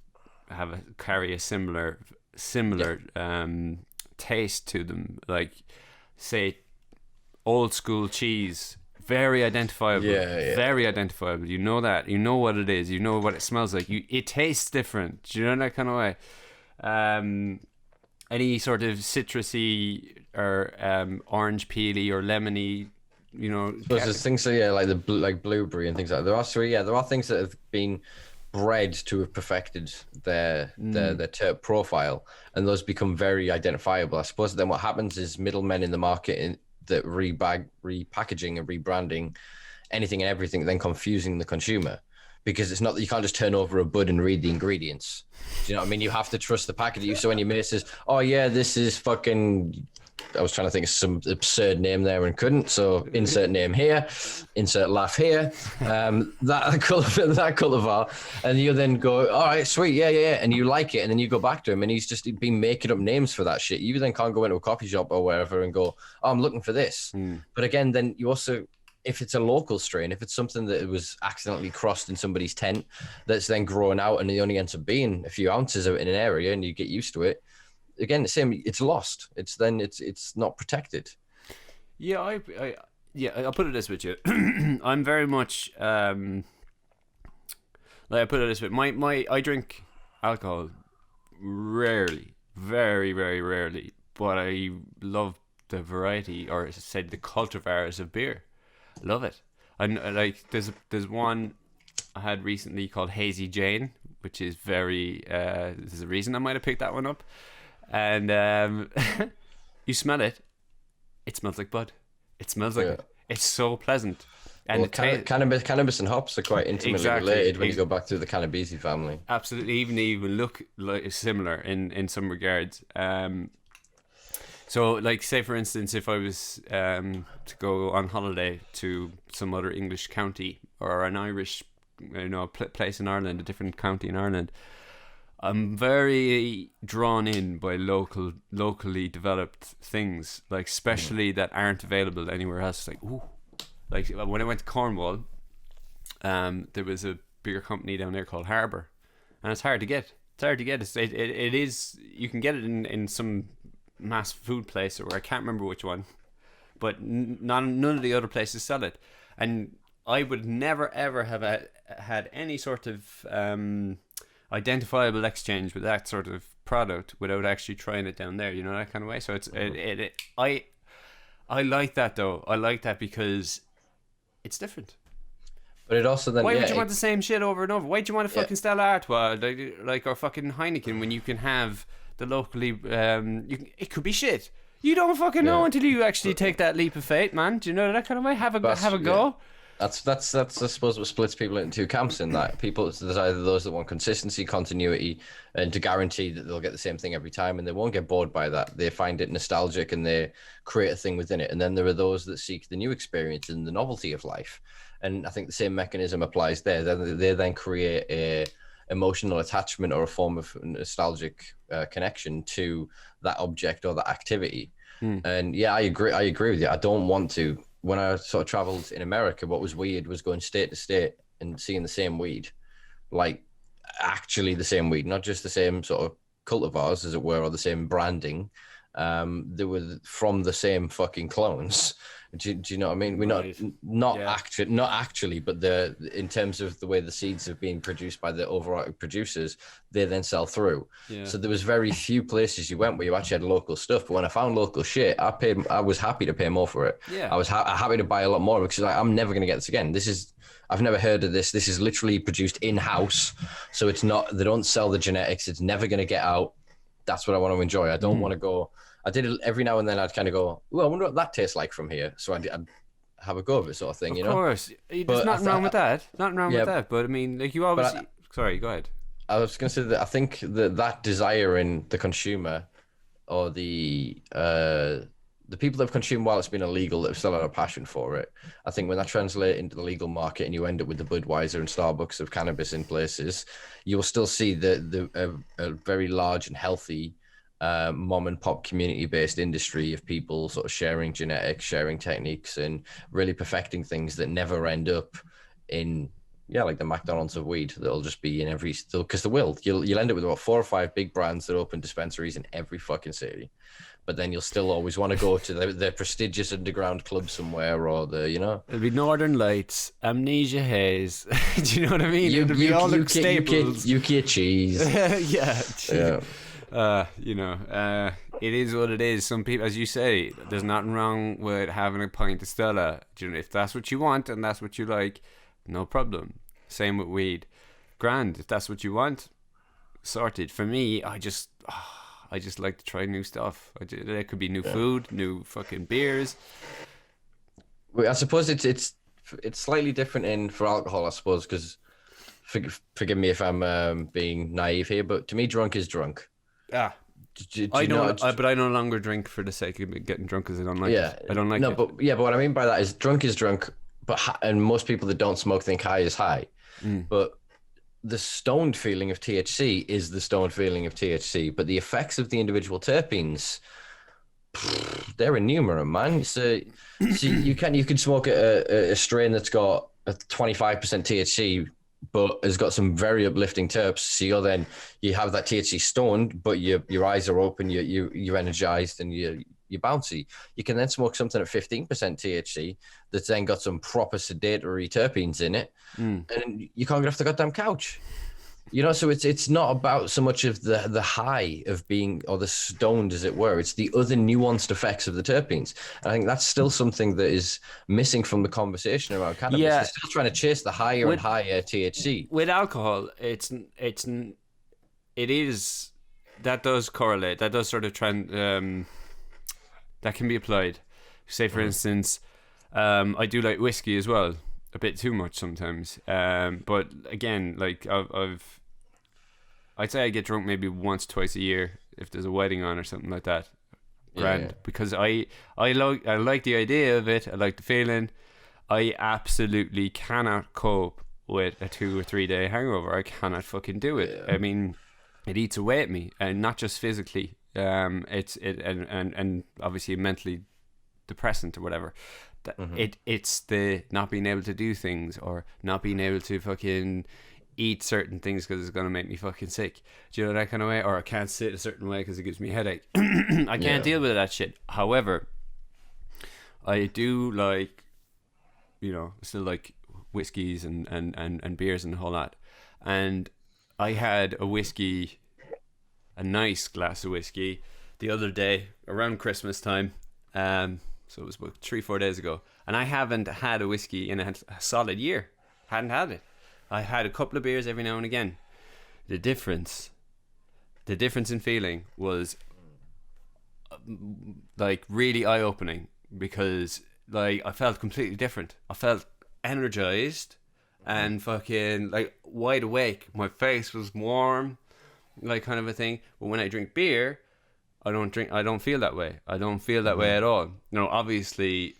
carry a similar taste to them. Like, say, old school cheese. Very identifiable. Very identifiable. You know that. You know what it is. You know what it smells like. It tastes different. Do you know, that kind of way? Any sort of citrusy or orange peely or lemony, you know. But there's things like blueberry and things like that. There are things that have been bred to have perfected their terp profile, and those become very identifiable. I suppose then what happens is middlemen in the market that repackaging and rebranding anything and everything, then confusing the consumer, because it's not that you can't just turn over a bud and read the ingredients. Do you know what I mean? You have to trust the packaging. So when your mate says, oh yeah, this is fucking, I was trying to think of some absurd name there and couldn't, so insert name here, insert laugh here, that cultivar, and you then go, all right, sweet, yeah, and you like it, and then you go back to him and he's just been making up names for that shit. You then can't go into a coffee shop or wherever and go, oh, I'm looking for this. But again, then you also, if it's a local strain, if it's something that was accidentally crossed in somebody's tent that's then growing out and it only ends up being a few ounces of it in an area and you get used to it, again, the same, it's lost. It's not protected. Yeah, I'll put it this way, you. I'm very much like, I put it this way. I drink alcohol rarely, very, very rarely, but I love the variety, or say the cultivars of beer. Love it. I like. There's one I had recently called Hazy Jane, which is very. There's a reason I might have picked that one up, and you smell it. It smells like bud. It smells like it. It's so pleasant. And well, cannabis and hops are quite intimately related when you go back to the Cannabizi family. Absolutely, even look like similar in some regards. So, like, say for instance, if I was to go on holiday to some other English county or an Irish, place in Ireland, a different county in Ireland, I'm very drawn in by locally developed things, like especially that aren't available anywhere else. Like, ooh, like when I went to Cornwall, there was a bigger company down there called Harbour, and it's hard to get. It is. You can get it in some mass food place, or I can't remember which one, but none of the other places sell it. And I would never ever have had any sort of identifiable exchange with that sort of product without actually trying it down there, that kind of way. So I like that though. I like that because it's different. But it also then, why would you want the same shit over and over? Why do you want a fucking Stella Artois like or fucking Heineken when you can have the locally it could be shit. You don't fucking know until you actually take that leap of faith, man. Do you know that kind of way? Have a go. That's I suppose what splits people into two camps in that. There's either those that want consistency, continuity, and to guarantee that they'll get the same thing every time and they won't get bored by that. They find it nostalgic and they create a thing within it. And then there are those that seek the new experience and the novelty of life. And I think the same mechanism applies there. They then create a emotional attachment or a form of nostalgic connection to that object or that activity. And yeah, I agree with you. I don't want to. When I sort of traveled in America, what was weird was going state to state and seeing the same weed, like actually the same weed, not just the same sort of cultivars, as it were, or the same branding. They were from the same fucking clones. Do you know what I mean? We're not actually, but in terms of the way the seeds have been produced by the overall producers, they then sell through. Yeah. So there was very few places you went where you actually had local stuff. But when I found local shit, I was happy to pay more for it. Yeah. I was happy to buy a lot more because I'm never going to get this again. I've never heard of this. This is literally produced in-house. So it's not, they don't sell the genetics. It's never going to get out. That's what I want to enjoy. I don't want to go. I did it every now and then. I'd kind of go, well, I wonder what that tastes like from here. So I'd have a go of it, sort of thing, Of course. There's nothing wrong with that. Nothing wrong with that. But I mean, like, you obviously. Sorry, go ahead. I was going to say that I think that desire in the consumer or the people that have consumed while it's been illegal, that have still had a passion for it. I think when that translates into the legal market and you end up with the Budweiser and Starbucks of cannabis in places, you will still see a very large and healthy mom and pop community based industry of people sort of sharing genetics, sharing techniques, and really perfecting things that never end up in like the McDonald's of weed. That'll just be in every still, because you'll end up with about 4 or 5 big brands that open dispensaries in every fucking city, but then you'll still always want to go to the prestigious underground club somewhere, or it'll be Northern Lights, Amnesia Haze. Do you know what I mean? It'll be all the staples. UK cheese. Yeah. It is what it is. Some people, as you say, there's nothing wrong with having a pint of Stella. If that's what you want and that's what you like, no problem. Same with weed. Grand, if that's what you want, sorted. For me, I just like to try new stuff. There could be new food, new fucking beers. I suppose it's slightly different for alcohol, I suppose, because forgive me if I'm being naive here, but to me, drunk is drunk. I no longer drink for the sake of getting drunk, because I don't like it. I don't like it. But what I mean by that is drunk is drunk, and most people that don't smoke think high is high. But the stoned feeling of THC is the stoned feeling of THC, but the effects of the individual terpenes they're innumerable, man. So you can smoke a strain that's got a 25% THC, but has got some very uplifting terps. So you have that THC stoned, but your eyes are open, you're energized, and you're bouncy. You can then smoke something at 15% THC that's then got some proper sedatory terpenes in it, and you can't get off the goddamn couch. So it's not about so much of the high of being, or the stoned, as it were. It's the other nuanced effects of the terpenes. And I think that's still something that is missing from the conversation around cannabis. Yeah. They're still trying to chase the higher and higher THC. With alcohol, it is, that does correlate. That does sort of trend, that can be applied. Say, for instance, I do like whiskey as well. A bit too much sometimes, but again, like I'd say I get drunk maybe once, twice a year if there's a wedding on or something like that. Grand, because I like the idea of it. I like the feeling. I absolutely cannot cope with a 2 or 3 day hangover. I cannot fucking do it. I mean, it eats away at me, and not just physically. And obviously mentally depressant or whatever. It's the not being able to do things, or not being able to fucking eat certain things because it's going to make me fucking sick. Do you know, that kind of way? Or I can't sit a certain way because it gives me a headache. I can't deal with that shit. However, I do like, still like whiskeys and beers and the whole lot. And I had a nice glass of whiskey the other day around Christmas time. So it was about 3-4 days ago, and I haven't had a whiskey in a solid year. Hadn't had it. I had a couple of beers every now and again. The difference in feeling was like really eye-opening, because like I felt completely different. I felt energized and fucking like wide awake. My face was warm, like kind of a thing. But when I drink beer, I don't feel that way. I don't feel that way at all. Obviously,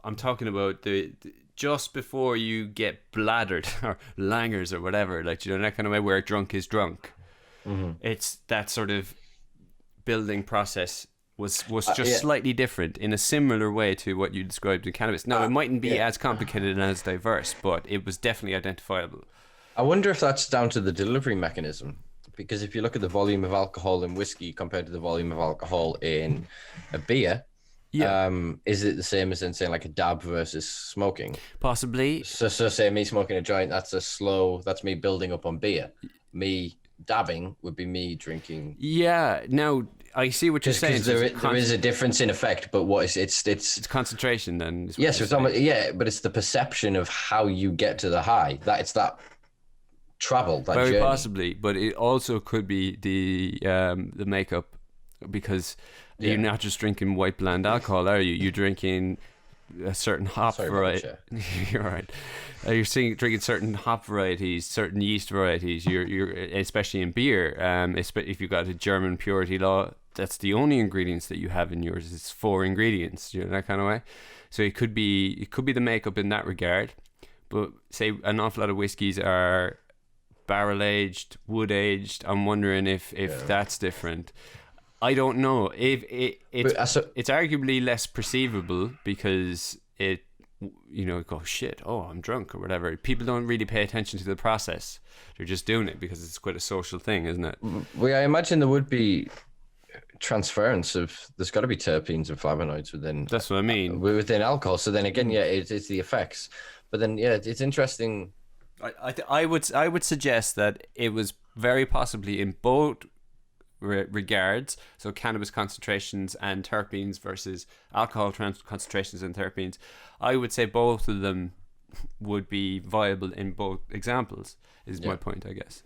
I'm talking about the just before you get bladdered or langers or whatever, like, that kind of way where drunk is drunk. It's that sort of building process was just slightly different in a similar way to what you described in cannabis. Now, it mightn't be as complicated and as diverse, but it was definitely identifiable. I wonder if that's down to the delivery mechanism. Because if you look at the volume of alcohol in whiskey compared to the volume of alcohol in a beer, is it the same as in saying like a dab versus smoking? Possibly. So say me smoking a joint, that's me building up on beer. Me dabbing would be me drinking. Yeah. Now I see what you're saying. There is a difference in effect, but it's concentration then. Yes, but it's the perception of how you get to the high. It's that travel, that very journey. Possibly, but it also could be the makeup, because you're not just drinking white bland alcohol, are you? You're drinking a certain hop variety. You're right. You're drinking certain hop varieties, certain yeast varieties. You're especially in beer. If you've got a German purity law, that's the only ingredients that you have in yours. It's 4 ingredients, that kind of way. So it could be the makeup in that regard. But say an awful lot of whiskeys are barrel aged, wood aged. I'm wondering if that's different. I don't know. It's arguably less perceivable, because it, go shit. Oh, I'm drunk or whatever. People don't really pay attention to the process. They're just doing it because it's quite a social thing, isn't it? Well, I imagine there would be transference of. There's got to be terpenes and flavonoids within. That's what I mean. Within alcohol. So then again, it's the effects. But then it's interesting. I would suggest that it was very possibly in both regards, so cannabis concentrations and terpenes versus alcohol concentrations and terpenes. I would say both of them would be viable in both examples, is my point, I guess.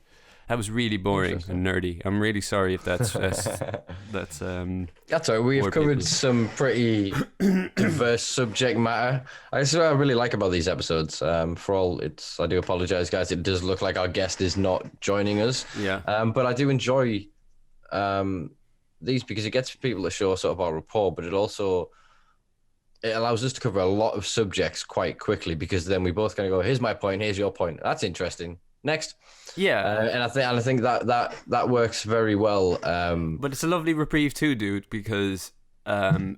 That was really boring and nerdy. I'm really sorry if that's that's all right. We've covered some pretty diverse subject matter. That's what I really like about these episodes. For all I do apologize, guys. It does look like our guest is not joining us. Yeah. But I do enjoy these, because it gets people to show sort of our rapport, but it allows us to cover a lot of subjects quite quickly, because then we both kind of go, here's my point, here's your point. That's interesting. Next. Yeah. And I think that works very well. But it's a lovely reprieve too, dude, because I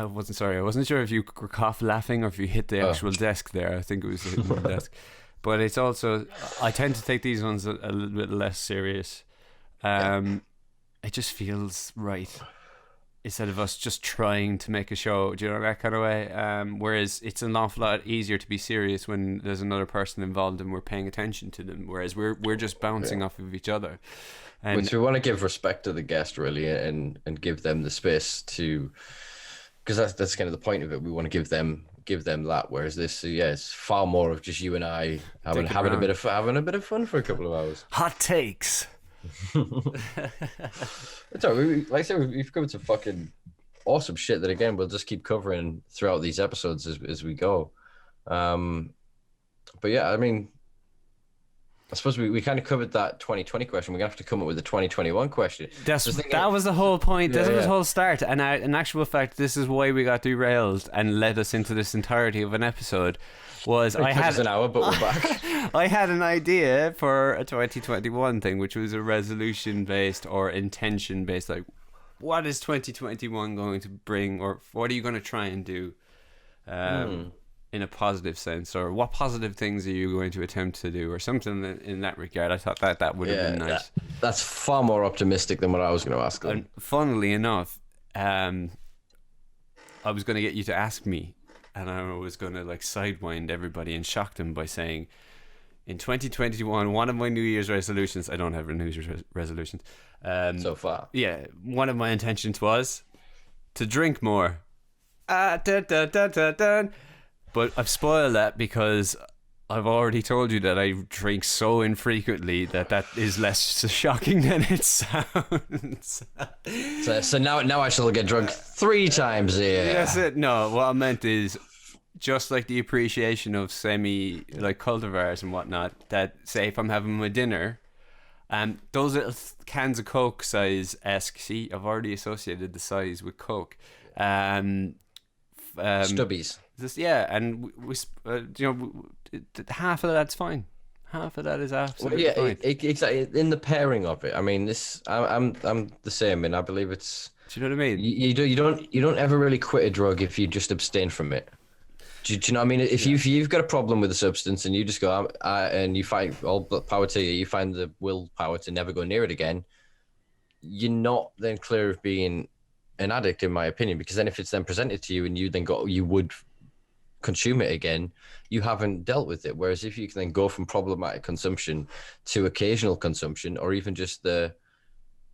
wasn't sure if you were laughing or if you hit the actual desk there. I think it was hitting the desk. But it's also, I tend to take these ones a little bit less serious. It just feels right. Instead of us just trying to make a show, do you know, that kind of way? Whereas it's an awful lot easier to be serious when there's another person involved and we're paying attention to them. Whereas we're just bouncing off of each other. And which we want to give respect to the guest, really, and give them the space to... Because that's kind of the point of it. We want to give them that. Whereas this, it's far more of just you and I having a bit of fun for a couple of hours. Hot takes. Like I said, we've covered some fucking awesome shit that again we'll just keep covering throughout these episodes as we go. But yeah, I mean, I suppose we kind of covered that 2020 question. We're gonna have to come up with a 2021 question. That was the whole point. That was the whole start. And in actual fact, this is why we got derailed and led us into this entirety of an episode. I had an hour, but we're back. I had an idea for a 2021 thing, which was a resolution based or intention based. Like, what is 2021 going to bring, or what are you going to try and do? In a positive sense, or what positive things are you going to attempt to do, or something in that regard. I thought that would have been nice. That's far more optimistic than what I was going to ask them. And funnily enough, I was going to get you to ask me, and I was going to like sidewind everybody and shock them by saying, in 2021, one of my New Year's resolutions, I don't have a New Year's resolutions so far. Yeah, one of my intentions was to drink more. But I've spoiled that because I've already told you that I drink so infrequently that is less shocking than it sounds. So now I shall get drunk 3 times a year. That's it. No, what I meant is just like the appreciation of like cultivars and whatnot, that say if I'm having my dinner, those little cans of Coke size-esque, see, I've already associated the size with Coke. Stubbies. And we half of that's fine. Half of that is absolutely fine. Exactly. In the pairing of it, I mean, I'm the same, and I believe it's. Do you know what I mean? You don't ever really quit a drug if you just abstain from it. Do you know what I mean? If you've got a problem with a substance and you just go and you find all power to you, you find the willpower to never go near it again, you're not then clear of being an addict, in my opinion, because then if it's then presented to you and you would consume it again, you haven't dealt with it. Whereas if you can then go from problematic consumption to occasional consumption, or even just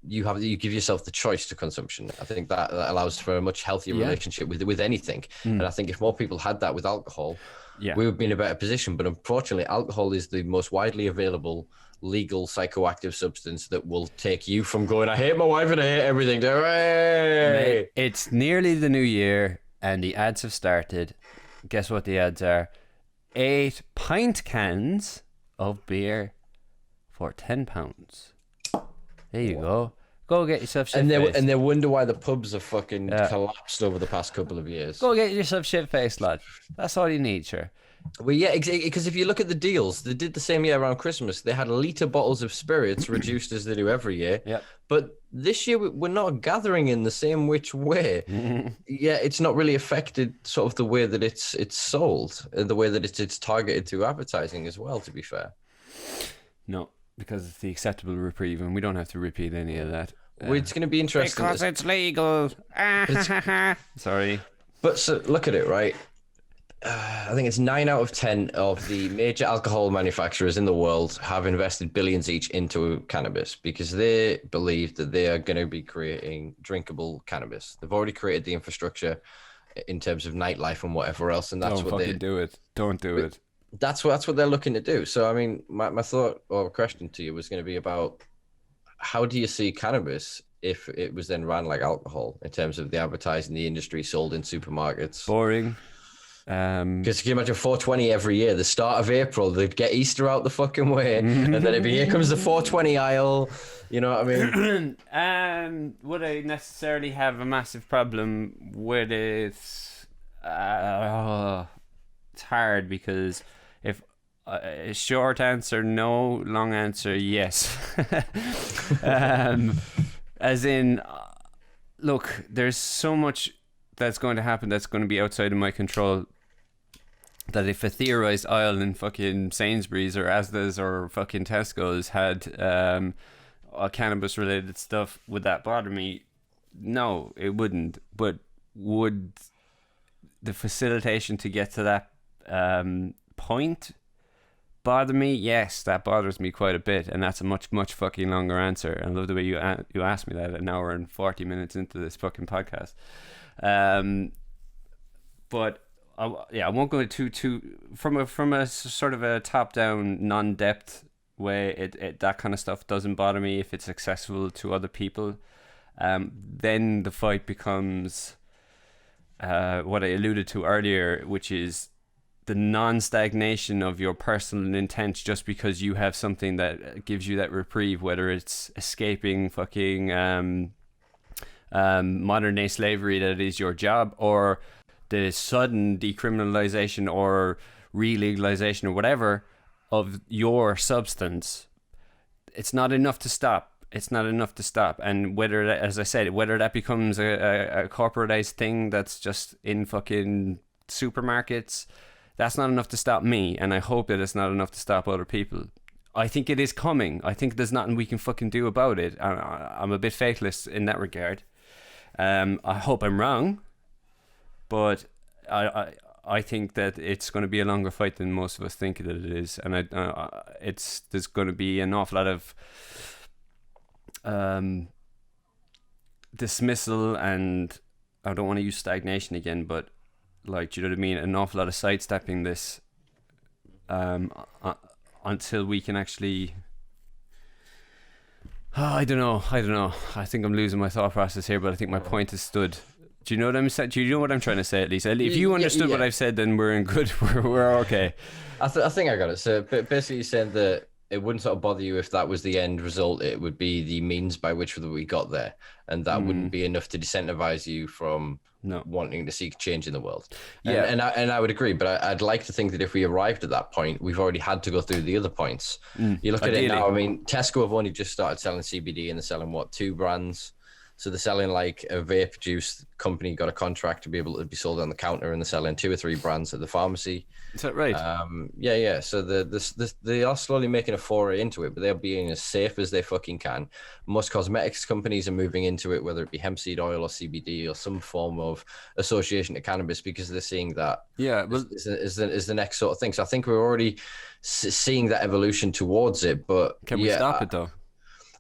you give yourself the choice to consumption, I think that allows for a much healthier relationship with anything. And I think if more people had that with alcohol, we would be in a better position. But unfortunately, alcohol is the most widely available legal psychoactive substance that will take you from going, I hate my wife and I hate everything, to hooray! It's nearly the new year and the ads have started. Guess what the ads are? 8 pint cans of beer for £10. There you go. Go get yourself shit-faced. And they wonder why the pubs have fucking collapsed over the past couple of years. Go get yourself shit-faced, lad. That's all you need, sure. Well, yeah, because if you look at the deals, they did the same year around Christmas. They had litre bottles of spirits reduced as they do every year. Yep. But this year, we're not gathering in the same which way. Yeah, it's not really affected sort of the way that it's sold and the way that it's targeted to advertising as well, to be fair. No, because it's the acceptable reprieve, and we don't have to repeat any of that. Well, it's going to be interesting. Because it's legal. Sorry. But so, look at it, right? I think it's 9 out of 10 of the major alcohol manufacturers in the world have invested billions each into cannabis because they believe that they are going to be creating drinkable cannabis. They've already created the infrastructure in terms of nightlife and whatever else, and that's what they do it. Don't do it. That's what they're looking to do. So, I mean, my thought or question to you was going to be about how do you see cannabis if it was then run like alcohol in terms of the advertising, the industry sold in supermarkets? Boring. Because can you imagine 420 every year, the start of April, they'd get Easter out the fucking way, and then it'd be, here comes the 420 aisle, you know what I mean? Would I necessarily have a massive problem with it? It's hard because if a short answer, no, long answer, yes. As in, look, there's so much that's going to happen that's going to be outside of my control, that if a theorized aisle in fucking Sainsbury's or Asda's or fucking Tesco's had cannabis related stuff, would that bother me? No, it wouldn't. But would the facilitation to get to that point bother me? Yes, that bothers me quite a bit, and that's a much fucking longer answer. I love the way you asked me that an hour and 40 minutes into this fucking podcast. But I won't go too from a sort of a top down, non-depth way. It that kind of stuff doesn't bother me if it's accessible to other people. Then the fight becomes what I alluded to earlier, which is the non-stagnation of your personal intent just because you have something that gives you that reprieve, whether it's escaping fucking modern day slavery that is your job, or the sudden decriminalization or re-legalization or whatever of your substance. It's not enough to stop. It's not enough to stop. And whether that, as I said, whether that becomes a corporatized thing that's just in fucking supermarkets, that's not enough to stop me, and I hope that it's not enough to stop other people. I think it is coming. I think there's nothing we can fucking do about it. I'm a bit faithless in that regard. I hope I'm wrong, but I think that it's going to be a longer fight than most of us think that it is, and there's going to be an awful lot of dismissal, and I don't want to use stagnation again, but like, do you know what I mean? An awful lot of sidestepping this until we can actually. I don't know. I think I'm losing my thought process here, but I think my point is stood. Do you know what I'm saying? Do you know what I'm trying to say? At least, if you understood what I've said, then we're in good. We're okay. I think I got it. So basically, you're saying that it wouldn't sort of bother you if that was the end result. It would be the means by which we got there, and that wouldn't be enough to disincentivize you from wanting to seek change in the world. And I would agree, but I'd like to think that if we arrived at that point, we've already had to go through the other points. You look at it now. I mean, Tesco have only just started selling CBD, and they're selling 2 brands. So they're selling like a vape juice company got a contract to be able to be sold on the counter, and they're selling 2 or 3 brands at the pharmacy. Is that right? Yeah. So they are slowly making a foray into it, but they're being as safe as they fucking can. Most cosmetics companies are moving into it, whether it be hemp seed oil or CBD or some form of association to cannabis, because they're seeing that is the next sort of thing. So I think we're already seeing that evolution towards it. But can we stop it though?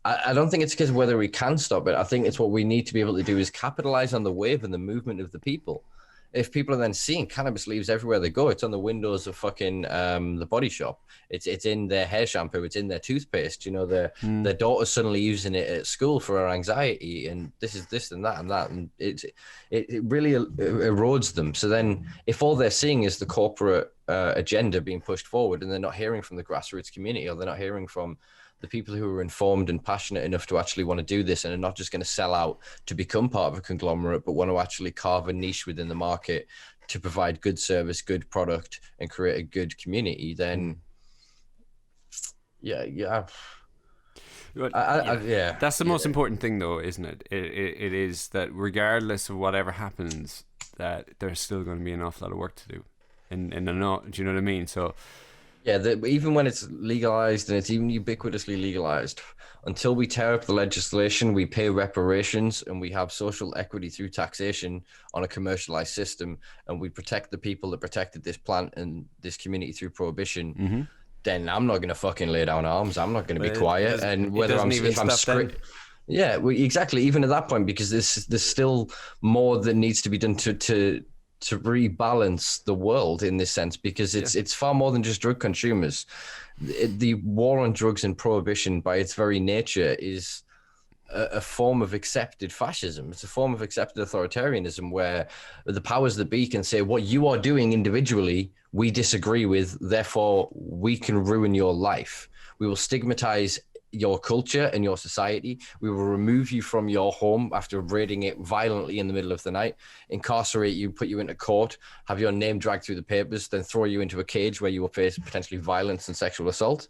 I don't think it's because of whether we can stop it. I think it's what we need to be able to do is capitalize on the wave and the movement of the people. If people are then seeing cannabis leaves everywhere they go, it's on the windows of fucking the body shop. It's in their hair shampoo. It's in their toothpaste. You know, their daughter's suddenly using it at school for her anxiety, and this is this and that and that, and it really erodes them. So then, if all they're seeing is the corporate agenda being pushed forward, and they're not hearing from the grassroots community, or they're not hearing from the people who are informed and passionate enough to actually want to do this and are not just going to sell out to become part of a conglomerate, but want to actually carve a niche within the market to provide good service, good product, and create a good community, then yeah. That's the most important thing, though, isn't it? It is that regardless of whatever happens, that there's still going to be an awful lot of work to do. And do you know what I mean? So yeah, even when it's legalized, and it's even ubiquitously legalized, until we tear up the legislation, we pay reparations, and we have social equity through taxation on a commercialized system, and we protect the people that protected this plant and this community through prohibition, then I'm not going to fucking lay down arms. I'm not going to be quiet. And whether exactly. Even at that point, because there's still more that needs to be done to rebalance the world in this sense, because it's far more than just drug consumers. The war on drugs and prohibition by its very nature is a form of accepted fascism. It's a form of accepted authoritarianism where the powers that be can say, what you are doing individually, we disagree with, therefore we can ruin your life. We will stigmatize your culture and your society. We will remove you from your home after raiding it violently in the middle of the night, incarcerate you, put you into court, have your name dragged through the papers, then throw you into a cage where you will face potentially violence and sexual assault,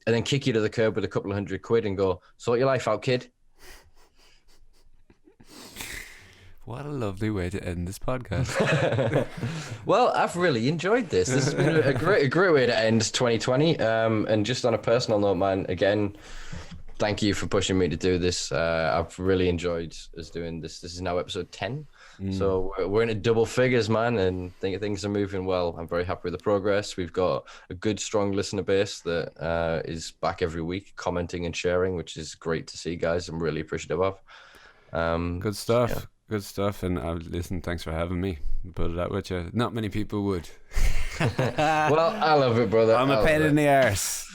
and then kick you to the curb with a couple of £100 and go, sort your life out, kid. What a lovely way to end this podcast. Well, I've really enjoyed this. This has been a great way to end 2020. And just on a personal note, man, again, thank you for pushing me to do this. I've really enjoyed us doing this. This is now episode 10. So we're in double figures, man, and things are moving well. I'm very happy with the progress. We've got a good, strong listener base that is back every week, commenting and sharing, which is great to see, guys. I'm really appreciative of. Good stuff. Yeah. Good stuff. And listen, thanks for having me. Put it out with you. Not many people would. Well, I love it, brother. I'm a pain in the arse.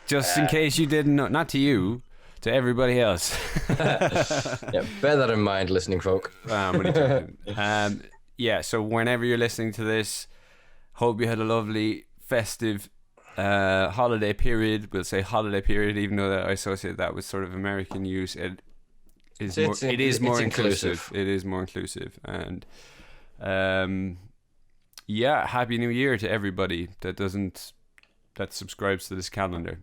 Just in case you didn't know. Not to you, to everybody else. Yeah, bear that in mind, listening folk. I'm only joking. Yeah, so whenever you're listening to this, hope you had a lovely festive holiday period. We'll say holiday period, even though I associate that with sort of American use. It is more inclusive. It is more inclusive. And yeah, Happy New Year to everybody that subscribes to this calendar.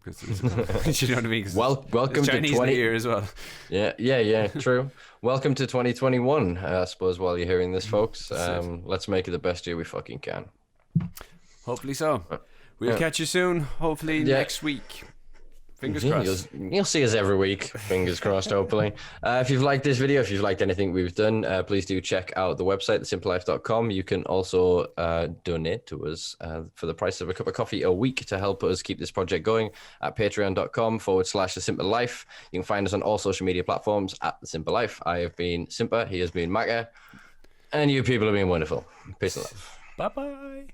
Because you know what I mean? Welcome to Chinese New Year as well. Yeah, true. Welcome to 2021. I suppose while you're hearing this, folks, let's make it the best year we fucking can. Hopefully so. We'll catch you soon. Hopefully next week. Fingers crossed. You'll see us every week. Fingers crossed, hopefully. If you've liked this video, if you've liked anything we've done, please do check out the website, thesimpalife.com. You can also donate to us for the price of a cup of coffee a week to help us keep this project going at patreon.com/thesimpalife. You can find us on all social media platforms at The Simpa Life. I have been Simpa. He has been Maca. And you people have been wonderful. Peace and love. Bye-bye.